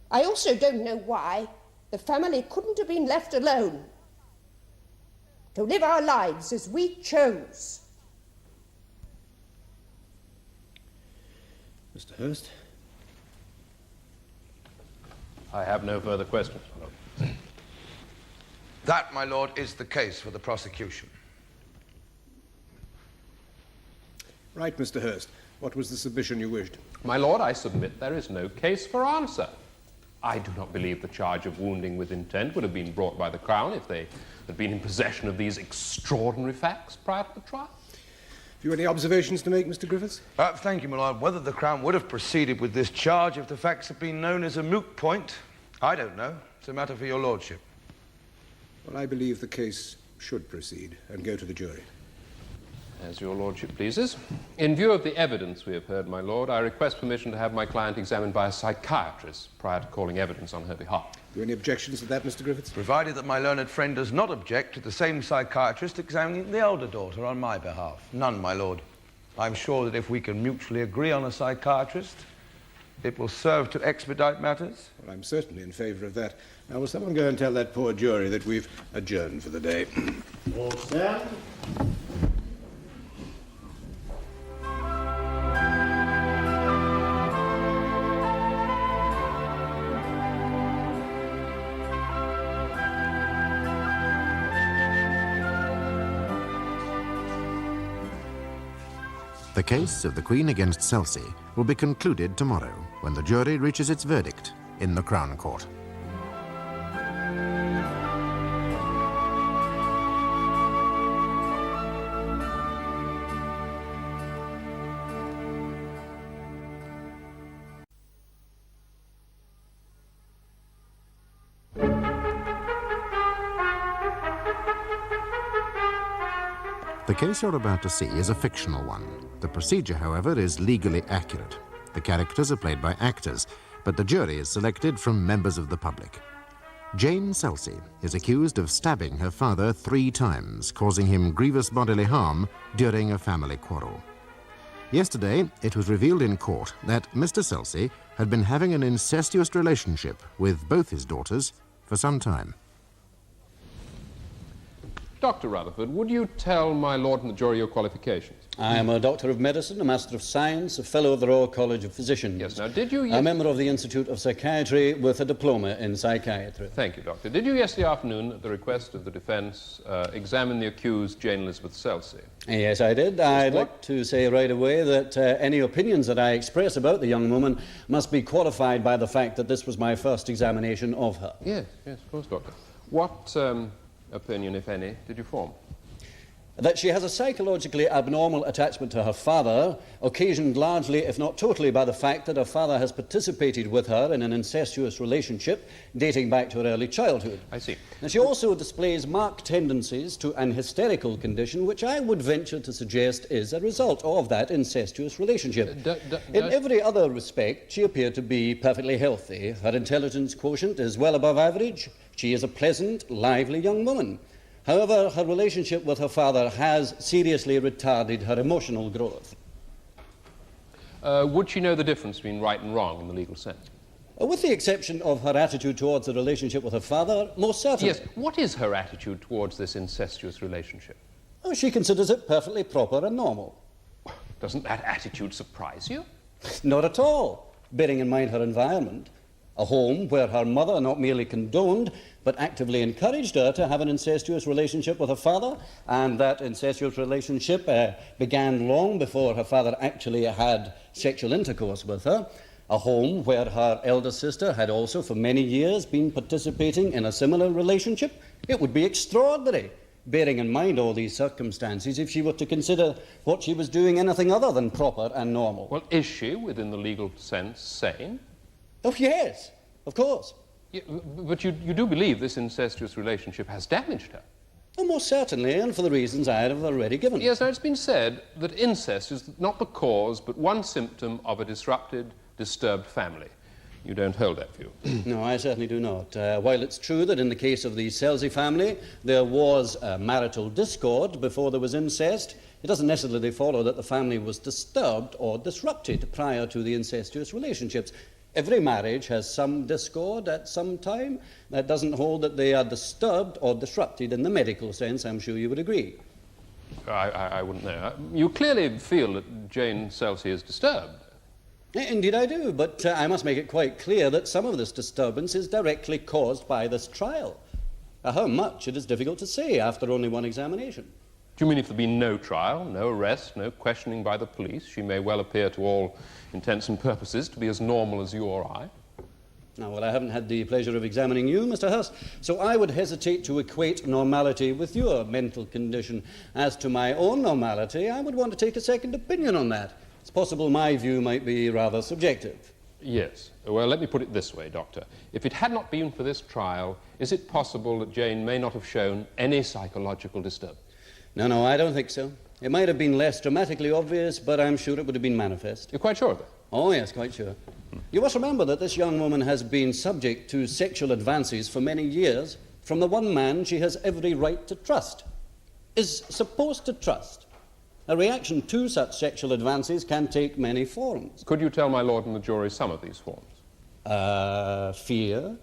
I also don't know why the family couldn't have been left alone to live our lives as we chose. Mr. Hurst? I have no further questions, my lord. That, my lord, is the case for the prosecution. Right, Mr. Hurst. What was the submission you wished? My lord, I submit there is no case for answer. I do not believe the charge of wounding with intent would have been brought by the Crown if they had been in possession of these extraordinary facts prior to the trial. Have you any observations to make, Mr. Griffiths? Thank you, my lord. Whether the Crown would have proceeded with this charge if the facts had been known as a moot point, I don't know. It's a matter for your lordship. Well, I believe the case should proceed and go to the jury. As your lordship pleases. In view of the evidence we have heard, my lord, I request permission to have my client examined by a psychiatrist prior to calling evidence on her behalf. Have you any objections to that, Mr. Griffiths? Provided that my learned friend does not object to the same psychiatrist examining the elder daughter on my behalf. None, my lord. I'm sure that if we can mutually agree on a psychiatrist, it will serve to expedite matters. Well, I'm certainly in favour of that. Now, will someone go and tell that poor jury that we've adjourned for the day? All stand. The case of the Queen against Selsey will be concluded tomorrow when the jury reaches its verdict in the Crown Court. The case you're about to see is a fictional one. The procedure, however, is legally accurate. The characters are played by actors, but the jury is selected from members of the public. Jane Selsey is accused of stabbing her father 3 times, causing him grievous bodily harm during a family quarrel. Yesterday, it was revealed in court that Mr. Selsey had been having an incestuous relationship with both his daughters for some time. Dr. Rutherford, would you tell my lord and the jury your qualifications? I am a Doctor of Medicine, a Master of Science, a Fellow of the Royal College of Physicians. Yes, now did you... A member of the Institute of Psychiatry with a diploma in psychiatry. Thank you, Doctor. Did you yesterday afternoon, at the request of the defence, examine the accused Jane Elizabeth Selsey? Yes, I did. I'd like to say right away that any opinions that I express about the young woman must be qualified by the fact that this was my first examination of her. Yes, of course, Doctor. What opinion, if any, did you form? That she has a psychologically abnormal attachment to her father, occasioned largely, if not totally, by the fact that her father has participated with her in an incestuous relationship dating back to her early childhood. I see. And she also displays marked tendencies to an hysterical condition, which I would venture to suggest is a result of that incestuous relationship. In every other respect, she appeared to be perfectly healthy. Her intelligence quotient is well above average. She is a pleasant, lively young woman. However, her relationship with her father has seriously retarded her emotional growth. Would she know the difference between right and wrong in the legal sense? With the exception of her attitude towards the relationship with her father, most certainly. Yes. What is her attitude towards this incestuous relationship? Oh, she considers it perfectly proper and normal. Doesn't that attitude surprise you? Not at all, bearing in mind her environment. A home where her mother not merely condoned, but actively encouraged her to have an incestuous relationship with her father, and that incestuous relationship began long before her father actually had sexual intercourse with her. A home where her elder sister had also for many years been participating in a similar relationship. It would be extraordinary, bearing in mind all these circumstances, if she were to consider what she was doing anything other than proper and normal. Well, is she, within the legal sense, sane? Oh, yes, of course. Yeah, but you do believe this incestuous relationship has damaged her? Oh, most certainly, and for the reasons I have already given. Yes, now it's been said that incest is not the cause, but one symptom of a disrupted, disturbed family. You don't hold that view? No, I certainly do not. While it's true that in the case of the Selsey family there was marital discord before there was incest, it doesn't necessarily follow that the family was disturbed or disrupted prior to the incestuous relationships. Every marriage has some discord at some time. That doesn't hold that they are disturbed or disrupted in the medical sense. I'm sure you would agree. I wouldn't know. You clearly feel that Jane Selsey is disturbed. Indeed I do, but I must make it quite clear that some of this disturbance is directly caused by this trial. How much, it is difficult to say after only one examination. Do you mean if there be no trial, no arrest, no questioning by the police, she may well appear to all intents and purposes to be as normal as you or I? Now, well, I haven't had the pleasure of examining you, Mr. Hurst, so I would hesitate to equate normality with your mental condition. As to my own normality, I would want to take a second opinion on that. It's possible my view might be rather subjective. Yes. Well, let me put it this way, Doctor. If it had not been for this trial, is it possible that Jane may not have shown any psychological disturbance? No, I don't think so. It might have been less dramatically obvious, but I'm sure it would have been manifest. You're quite sure of that? Oh, yes, quite sure. You must remember that this young woman has been subject to sexual advances for many years from the one man she has every right to trust, is supposed to trust. A reaction to such sexual advances can take many forms. Could you tell my lord and the jury some of these forms? Fear,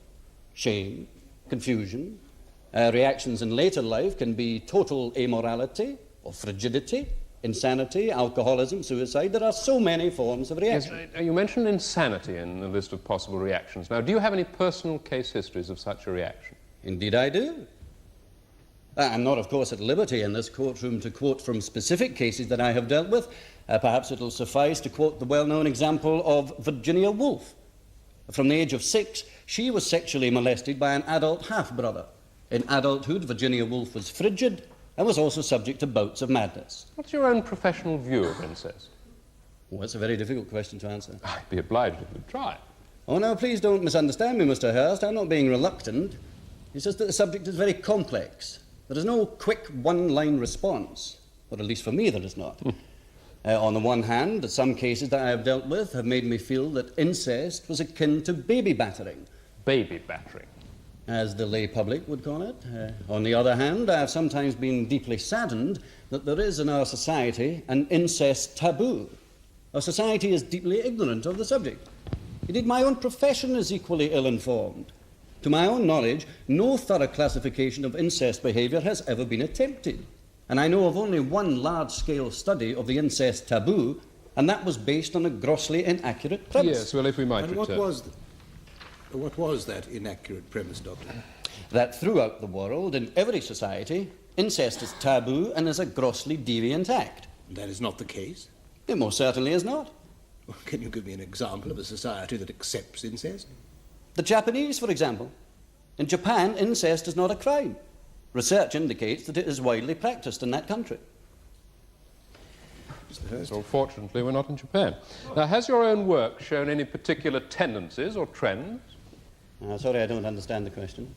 shame, confusion. Reactions in later life can be total amorality or frigidity, insanity, alcoholism, suicide. There are so many forms of reaction. Yes, you mentioned insanity in the list of possible reactions. Now, do you have any personal case histories of such a reaction? Indeed I do. I'm not, of course, at liberty in this courtroom to quote from specific cases that I have dealt with. Perhaps it'll suffice to quote the well-known example of Virginia Woolf. From the age of 6, she was sexually molested by an adult half-brother. In adulthood, Virginia Woolf was frigid and was also subject to bouts of madness. What's your own professional view of incest? Oh, that's a very difficult question to answer. I'd be obliged if you'd try. Oh, now, please don't misunderstand me, Mr. Hurst. I'm not being reluctant. It's just that the subject is very complex. There is no quick one-line response, or at least for me there is not. On the one hand, some cases that I have dealt with have made me feel that incest was akin to baby battering. Baby battering? As the lay public would call it. On the other hand, I have sometimes been deeply saddened that there is in our society an incest taboo. Our society is deeply ignorant of the subject. Indeed, my own profession is equally ill-informed. To my own knowledge, no thorough classification of incest behaviour has ever been attempted. And I know of only one large-scale study of the incest taboo, and that was based on a grossly inaccurate premise. Yes, well, if we might and return. What was that inaccurate premise, Doctor? That throughout the world, in every society, incest is taboo and is a grossly deviant act. That is not the case? It most certainly is not. Well, can you give me an example of a society that accepts incest? The Japanese, for example. In Japan, incest is not a crime. Research indicates that it is widely practiced in that country. So fortunately, we're not in Japan. Now, has your own work shown any particular tendencies or trends? Sorry, I don't understand the question.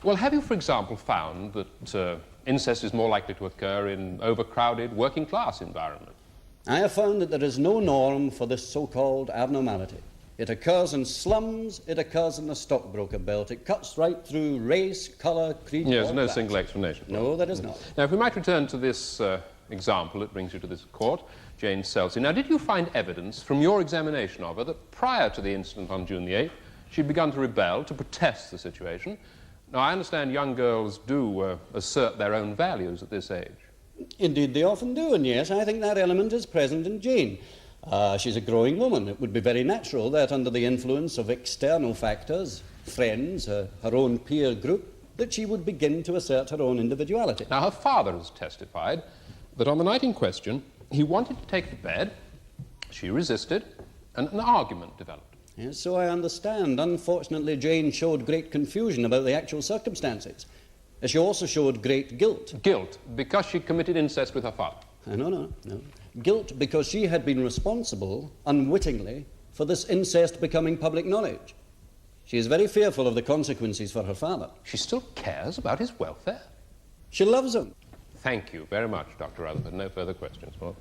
Well, have you, for example, found that incest is more likely to occur in overcrowded working-class environments? I have found that there is no norm for this so-called abnormality. It occurs in slums, it occurs in the stockbroker belt. It cuts right through race, colour, creed... Yes, no single explanation. No, there is not. Now, if we might return to this example that brings you to this court, Jane Selsey. Now, did you find evidence from your examination of her that prior to the incident on June the 8th, she'd begun to rebel, to protest the situation? Now, I understand young girls do assert their own values at this age. Indeed, they often do, and yes, I think that element is present in Jane. She's a growing woman. It would be very natural that under the influence of external factors, friends, her own peer group, that she would begin to assert her own individuality. Now, her father has testified that on the night in question, he wanted to take the bed, she resisted, and an argument developed. Yes, so I understand. Unfortunately, Jane showed great confusion about the actual circumstances. She also showed great guilt. Guilt because she committed incest with her father? No. Guilt because she had been responsible, unwittingly, for this incest becoming public knowledge. She is very fearful of the consequences for her father. She still cares about his welfare? She loves him. Thank you very much, Dr. Rutherford. No further questions. Well,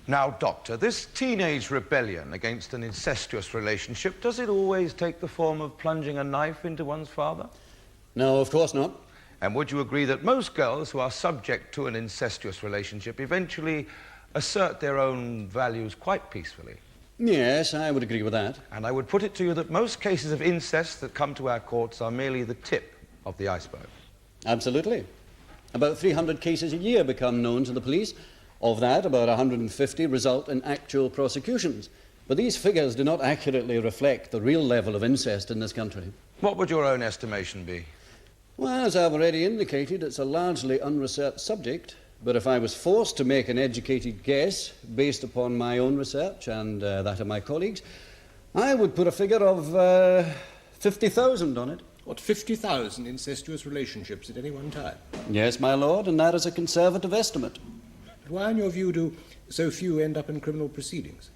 Now, Doctor, this teenage rebellion against an incestuous relationship, does it always take the form of plunging a knife into one's father? No, of course not. And would you agree that most girls who are subject to an incestuous relationship eventually assert their own values quite peacefully? Yes, I would agree with that. And I would put it to you that most cases of incest that come to our courts are merely the tip of the iceberg. Absolutely. About 300 cases a year become known to the police. Of that, about 150 result in actual prosecutions. But these figures do not accurately reflect the real level of incest in this country. What would your own estimation be? Well, as I've already indicated, it's a largely unresearched subject. But if I was forced to make an educated guess based upon my own research and that of my colleagues, I would put a figure of 50,000 on it. What, 50,000 incestuous relationships at any one time? Yes, my lord, and that is a conservative estimate. But why, in your view, do so few end up in criminal proceedings?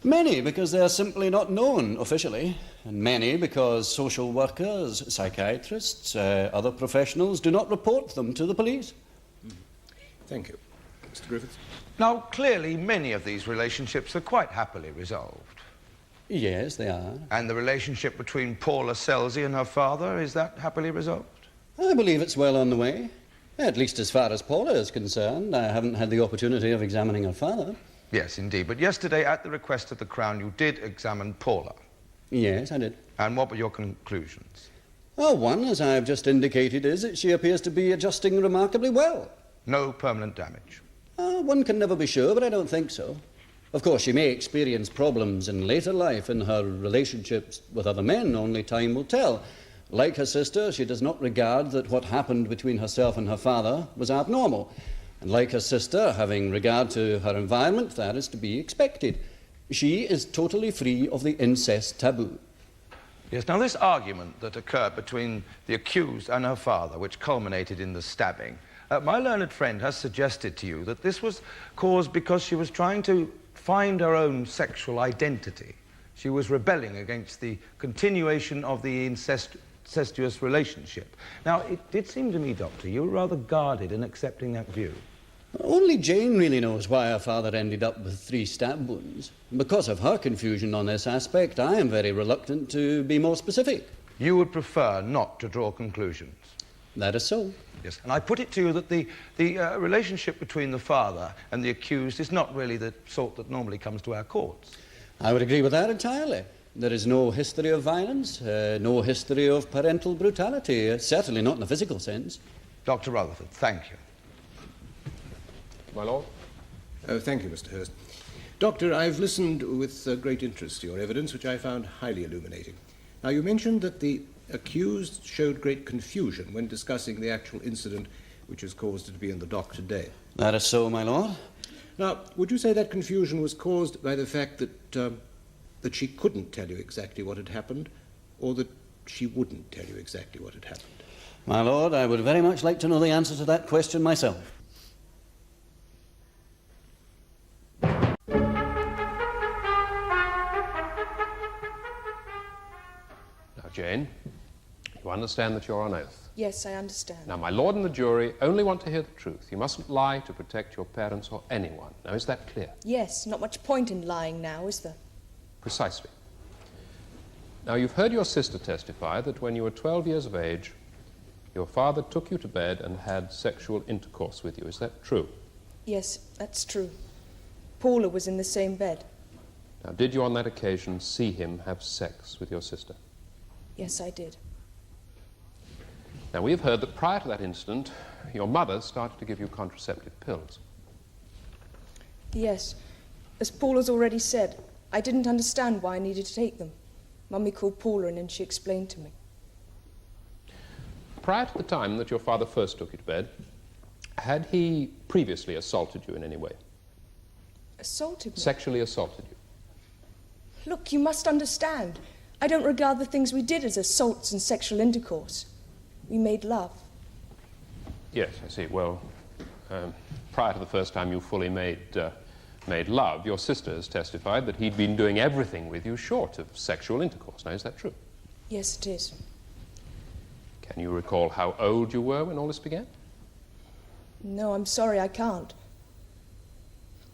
Many because they are simply not known officially, and many because social workers, psychiatrists, other professionals do not report them to the police. Thank you. Mr. Griffiths? Now, clearly, many of these relationships are quite happily resolved. Yes, they are. And the relationship between Paula Selsey and her father, is that happily resolved? I believe it's well on the way. At least as far as Paula is concerned. I haven't had the opportunity of examining her father. Yes, indeed. But yesterday, at the request of the Crown, you did examine Paula. Yes, I did. And what were your conclusions? Well, one, as I have just indicated, is that she appears to be adjusting remarkably well. No permanent damage? One can never be sure, but I don't think so. Of course, she may experience problems in later life in her relationships with other men. Only time will tell. Like her sister, she does not regard that what happened between herself and her father was abnormal. And like her sister, having regard to her environment, that is to be expected. She is totally free of the incest taboo. Yes, now this argument that occurred between the accused and her father, which culminated in the stabbing, my learned friend has suggested to you that this was caused because she was trying to find her own sexual identity. She was rebelling against the continuation of the incestuous relationship. Now, it did seem to me, Doctor, you were rather guarded in accepting that view. Only Jane really knows why her father ended up with 3 stab wounds. Because of her confusion on this aspect, I am very reluctant to be more specific. You would prefer not to draw conclusions? That is so. Yes, and I put it to you that the relationship between the father and the accused is not really the sort that normally comes to our courts. I would agree with that entirely. There is no history of violence, no history of parental brutality, certainly not in the physical sense. Dr. Rutherford, thank you. My lord? Oh, thank you, Mr. Hurst. Doctor, I've listened with great interest to your evidence, which I found highly illuminating. Now, you mentioned that the accused showed great confusion when discussing the actual incident which has caused it to be in the dock today. That is so, my lord. Now, would you say that confusion was caused by the fact that she couldn't tell you exactly what had happened, or that she wouldn't tell you exactly what had happened? My lord, I would very much like to know the answer to that question myself. Now, Jane, you understand that you're on oath? Yes, I understand. Now, my lord and the jury only want to hear the truth. You mustn't lie to protect your parents or anyone. Now, is that clear? Yes, not much point in lying now, is there? Precisely. Now, you've heard your sister testify that when you were 12 years of age, your father took you to bed and had sexual intercourse with you. Is that true? Yes, that's true. Paula was in the same bed. Now, did you on that occasion see him have sex with your sister? Yes, I did. Now, we have heard that prior to that incident, your mother started to give you contraceptive pills. Yes. As Paula's already said, I didn't understand why I needed to take them. Mummy called Paula in and she explained to me. Prior to the time that your father first took you to bed, had he previously assaulted you in any way? Assaulted me? Sexually assaulted you? Look, you must understand. I don't regard the things we did as assaults and sexual intercourse. We made love. Yes, I see. Well, prior to the first time you fully made love, your sister has testified that he'd been doing everything with you short of sexual intercourse. Now, is that true? Yes, it is. Can you recall how old you were when all this began? No, I'm sorry, I can't.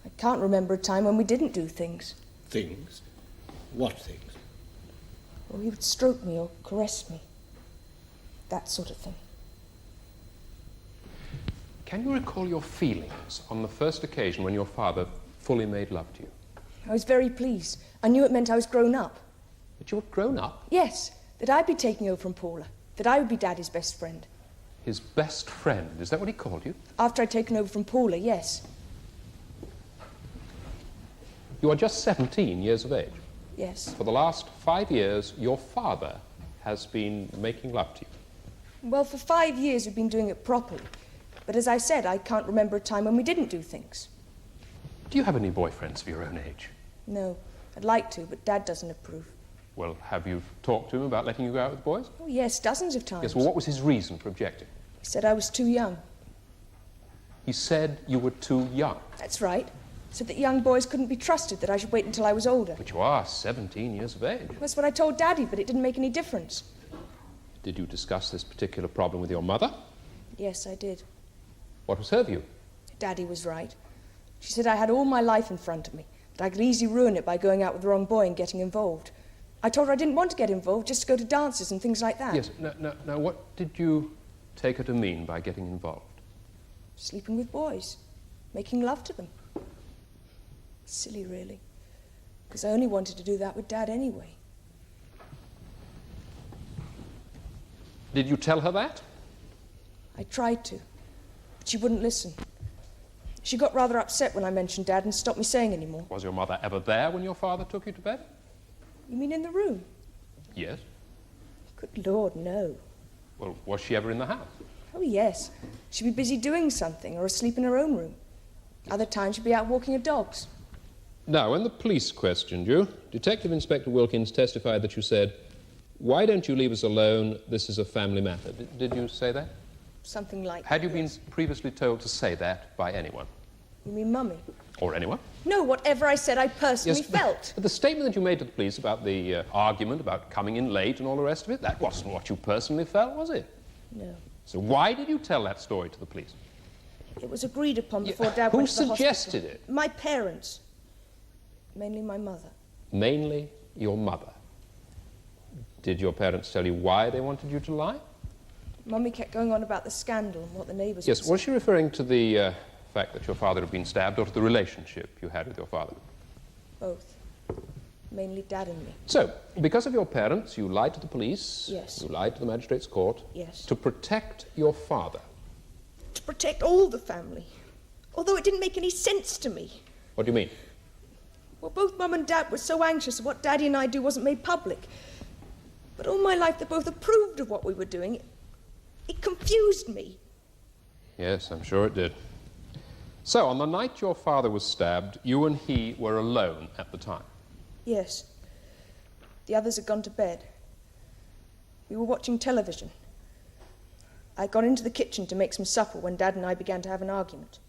I can't remember a time when we didn't do things. Things? What things? Or he would stroke me or caress me. That sort of thing. Can you recall your feelings on the first occasion when your father fully made love to you? I was very pleased. I knew it meant I was grown up. That you were grown up? Yes, that I'd be taking over from Paula. That I would be Daddy's best friend. His best friend? Is that what he called you? After I'd taken over from Paula, yes. You are just 17 years of age. Yes. For the last 5 years, your father has been making love to you. Well, for 5 years we've been doing it properly. But as I said, I can't remember a time when we didn't do things. Do you have any boyfriends of your own age? No. I'd like to, but Dad doesn't approve. Well, have you talked to him about letting you go out with boys? Oh, yes, dozens of times. Yes, well, what was his reason for objecting? He said I was too young. He said you were too young? That's right. Said that young boys couldn't be trusted, that I should wait until I was older. But you are 17 years of age. That's what I told Daddy, but it didn't make any difference. Did you discuss this particular problem with your mother? Yes, I did. What was her view? Daddy was right. She said I had all my life in front of me, that I could easily ruin it by going out with the wrong boy and getting involved. I told her I didn't want to get involved, just to go to dances and things like that. Yes. Now, what did you take her to mean by getting involved? Sleeping with boys. Making love to them. Silly, really. Because I only wanted to do that with Dad anyway. Did you tell her that? I tried to, but she wouldn't listen. She got rather upset when I mentioned Dad and stopped me saying any more. Was your mother ever there when your father took you to bed? You mean in the room? Yes. Good Lord, no. Well, was she ever in the house? Oh, yes. She'd be busy doing something or asleep in her own room. Other times she'd be out walking her dogs. Now, when the police questioned you, Detective Inspector Wilkins testified that you said, "Why don't you leave us alone? This is a family matter." Did you say that? Something like Had that, you been previously told to say that by anyone? You mean Mummy? Or anyone? No, whatever I said, I personally felt. But the statement that you made to the police about the argument, about coming in late and all the rest of it, that wasn't what you personally felt, was it? No. So why did you tell that story to the police? It was agreed upon before Dad Who went to the hospital. suggested it? My parents. Mainly my mother. Mainly your mother. Did your parents tell you why they wanted you to lie? Mummy kept going on about the scandal and what the neighbours Yes, would was say. she referring to the fact that your father had been stabbed or to the relationship you had with your father? Both. Mainly Dad and me. So, because of your parents, you lied to the police. Yes. You lied to the magistrate's court. Yes. To protect your father. To protect all the family. Although it didn't make any sense to me. What do you mean? Well, both Mum and Dad were so anxious that what Daddy and I do wasn't made public. But all my life they both approved of what we were doing. It confused me. Yes, I'm sure it did. So, on the night your father was stabbed, you and he were alone at the time? Yes. The others had gone to bed. We were watching television. I got into the kitchen to make some supper when Dad and I began to have an argument.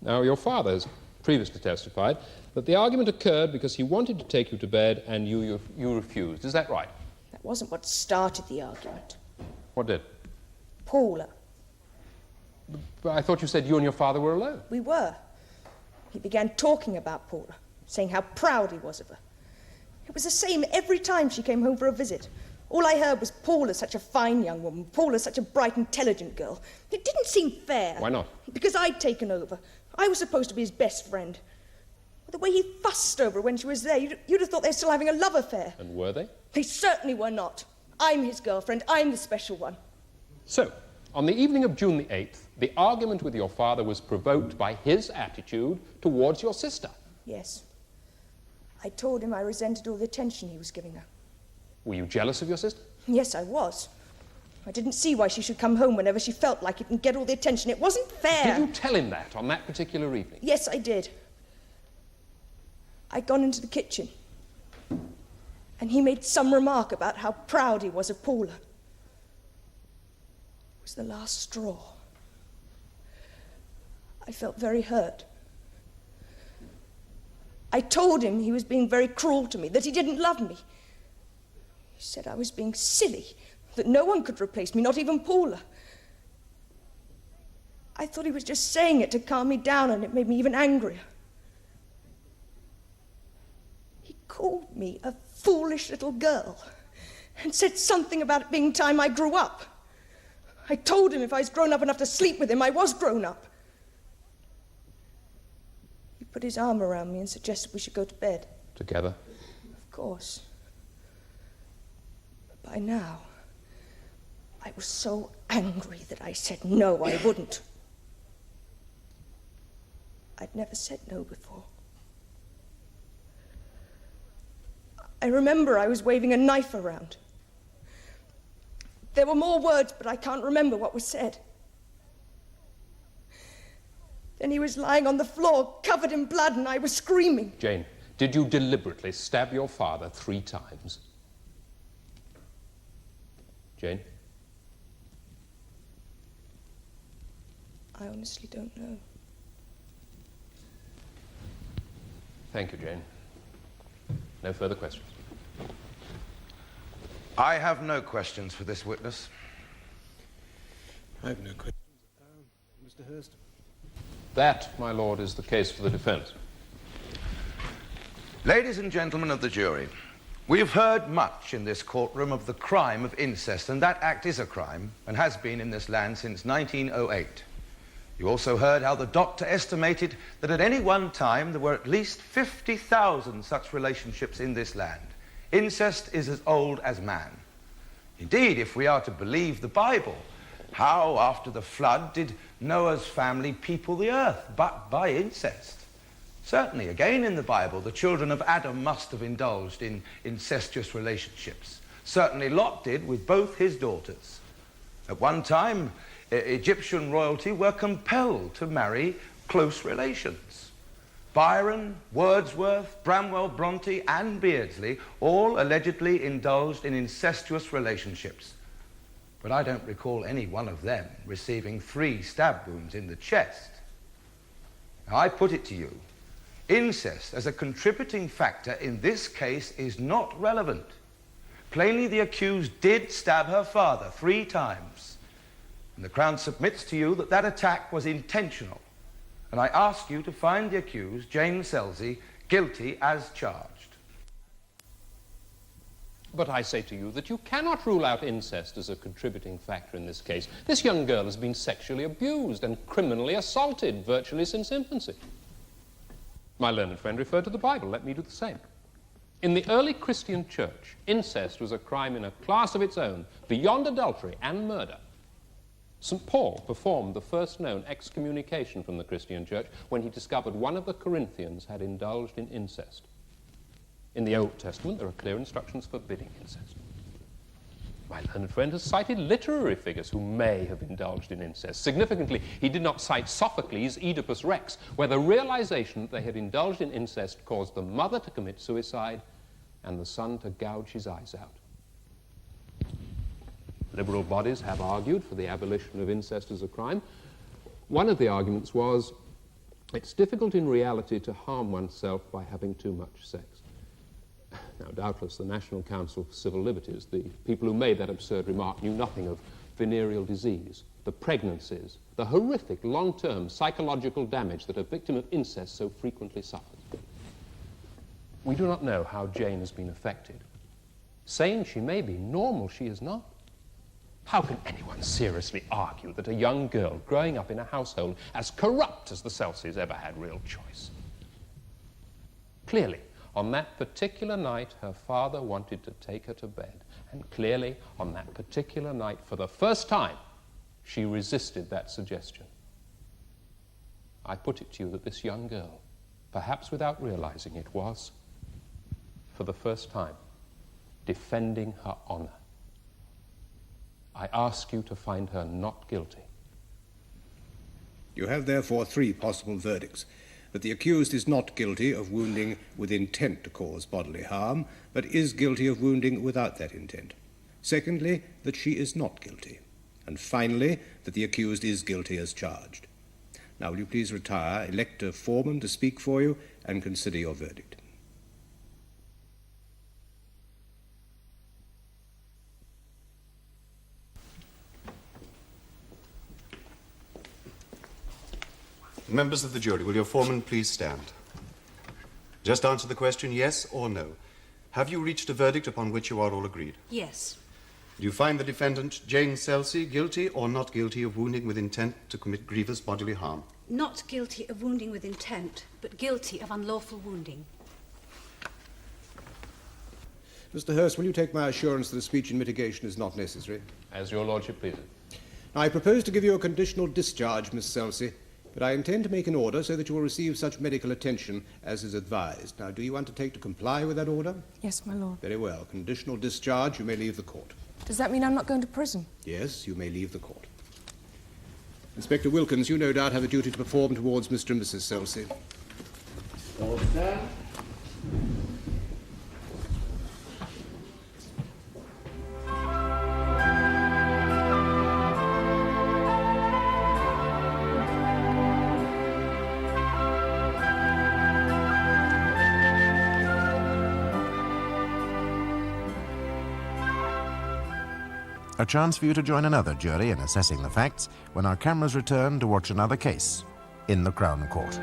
Now, your father has previously testified that the argument occurred because he wanted to take you to bed and you refused. Is that right? That wasn't what started the argument. What did? Paula. But I thought you said you and your father were alone. We were. He began talking about Paula, saying how proud he was of her. It was the same every time she came home for a visit. All I heard was, Paula's such a fine young woman. Paula's such a bright, intelligent girl. It didn't seem fair. Why not? Because I'd taken over. I was supposed to be his best friend. The way he fussed over her when she was there, you'd have thought they were still having a love affair. And were they? They certainly were not. I'm his girlfriend. I'm the special one. So, on the evening of June the 8th, the argument with your father was provoked by his attitude towards your sister. Yes. I told him I resented all the attention he was giving her. Were you jealous of your sister? Yes, I was. I didn't see why she should come home whenever she felt like it and get all the attention. It wasn't fair. Did you tell him that on that particular evening? Yes, I did. I'd gone into the kitchen, and he made some remark about how proud he was of Paula. It was the last straw. I felt very hurt. I told him he was being very cruel to me, that he didn't love me. He said I was being silly, that no one could replace me, not even Paula. I thought he was just saying it to calm me down, and it made me even angrier. He called me a foolish little girl and said something about it being time I grew up. I told him if I was grown up enough to sleep with him, I was grown up. He put his arm around me and suggested we should go to bed. Together? Of course. But by now, I was so angry that I said no, I wouldn't. I'd never said no before. I remember I was waving a knife around. There were more words, but I can't remember what was said. Then he was lying on the floor, covered in blood, and I was screaming. Jane, did you deliberately stab your father 3 times? Jane? I honestly don't know. Thank you, Jane. No further questions. I have no questions for this witness. I have no questions. Mr. Hurst? That, my lord, is the case for the defense. Ladies and gentlemen of the jury, we've heard much in this courtroom of the crime of incest, and that act is a crime and has been in this land since 1908. You also heard how the doctor estimated that at any one time there were at least 50,000 such relationships in this land. Incest is as old as man. Indeed, if we are to believe the Bible, how after the flood did Noah's family people the earth but by incest? Certainly, again in the Bible, the children of Adam must have indulged in incestuous relationships. Certainly Lot did with both his daughters. At one time, Egyptian royalty were compelled to marry close relations. Byron, Wordsworth, Bramwell, Bronte, and Beardsley all allegedly indulged in incestuous relationships. But I don't recall any one of them receiving 3 stab wounds in the chest. Now, I put it to you, incest as a contributing factor in this case is not relevant. Plainly, the accused did stab her father 3 times. And the Crown submits to you that that attack was intentional. And I ask you to find the accused, Jane Selsey, guilty as charged. But I say to you that you cannot rule out incest as a contributing factor in this case. This young girl has been sexually abused and criminally assaulted virtually since infancy. My learned friend referred to the Bible. Let me do the same. In the early Christian church, incest was a crime in a class of its own, beyond adultery and murder. St. Paul performed the first known excommunication from the Christian church when he discovered one of the Corinthians had indulged in incest. In the Old Testament, there are clear instructions forbidding incest. My learned friend has cited literary figures who may have indulged in incest. Significantly, he did not cite Sophocles' Oedipus Rex, where the realization that they had indulged in incest caused the mother to commit suicide and the son to gouge his eyes out. Liberal bodies have argued for the abolition of incest as a crime. One of the arguments was, it's difficult in reality to harm oneself by having too much sex. Now, doubtless, the National Council for Civil Liberties, the people who made that absurd remark, knew nothing of venereal disease, the pregnancies, the horrific long-term psychological damage that a victim of incest so frequently suffers. We do not know how Jane has been affected. Sane she may be, normal she is not. How can anyone seriously argue that a young girl growing up in a household as corrupt as the Selseys ever had real choice? Clearly, on that particular night, her father wanted to take her to bed. And clearly, on that particular night, for the first time, she resisted that suggestion. I put it to you that this young girl, perhaps without realizing it, was, for the first time, defending her honor. I ask you to find her not guilty. You have therefore three possible verdicts: that the accused is not guilty of wounding with intent to cause bodily harm, but is guilty of wounding without that intent. Secondly, that she is not guilty. And finally, that the accused is guilty as charged. Now, will you please retire, elect a foreman to speak for you, and consider your verdict. Members of the jury, will your foreman please stand? Just answer the question, yes or no. Have you reached a verdict upon which you are all agreed? Yes. Do you find the defendant, Jane Selsey, guilty or not guilty of wounding with intent to commit grievous bodily harm? Not guilty of wounding with intent, but guilty of unlawful wounding. Mr. Hurst, will you take my assurance that a speech in mitigation is not necessary? As your lordship pleases. I propose to give you a conditional discharge, Miss Selsey, but I intend to make an order so that you will receive such medical attention as is advised. Now, do you undertake to comply with that order? Yes, my lord. Very well. Conditional discharge, you may leave the court. Does that mean I'm not going to prison? Yes, you may leave the court. Inspector Wilkins, you no doubt have a duty to perform towards Mr. and Mrs. Selsey. All stand. A chance for you to join another jury in assessing the facts when our cameras return to watch another case in the Crown Court.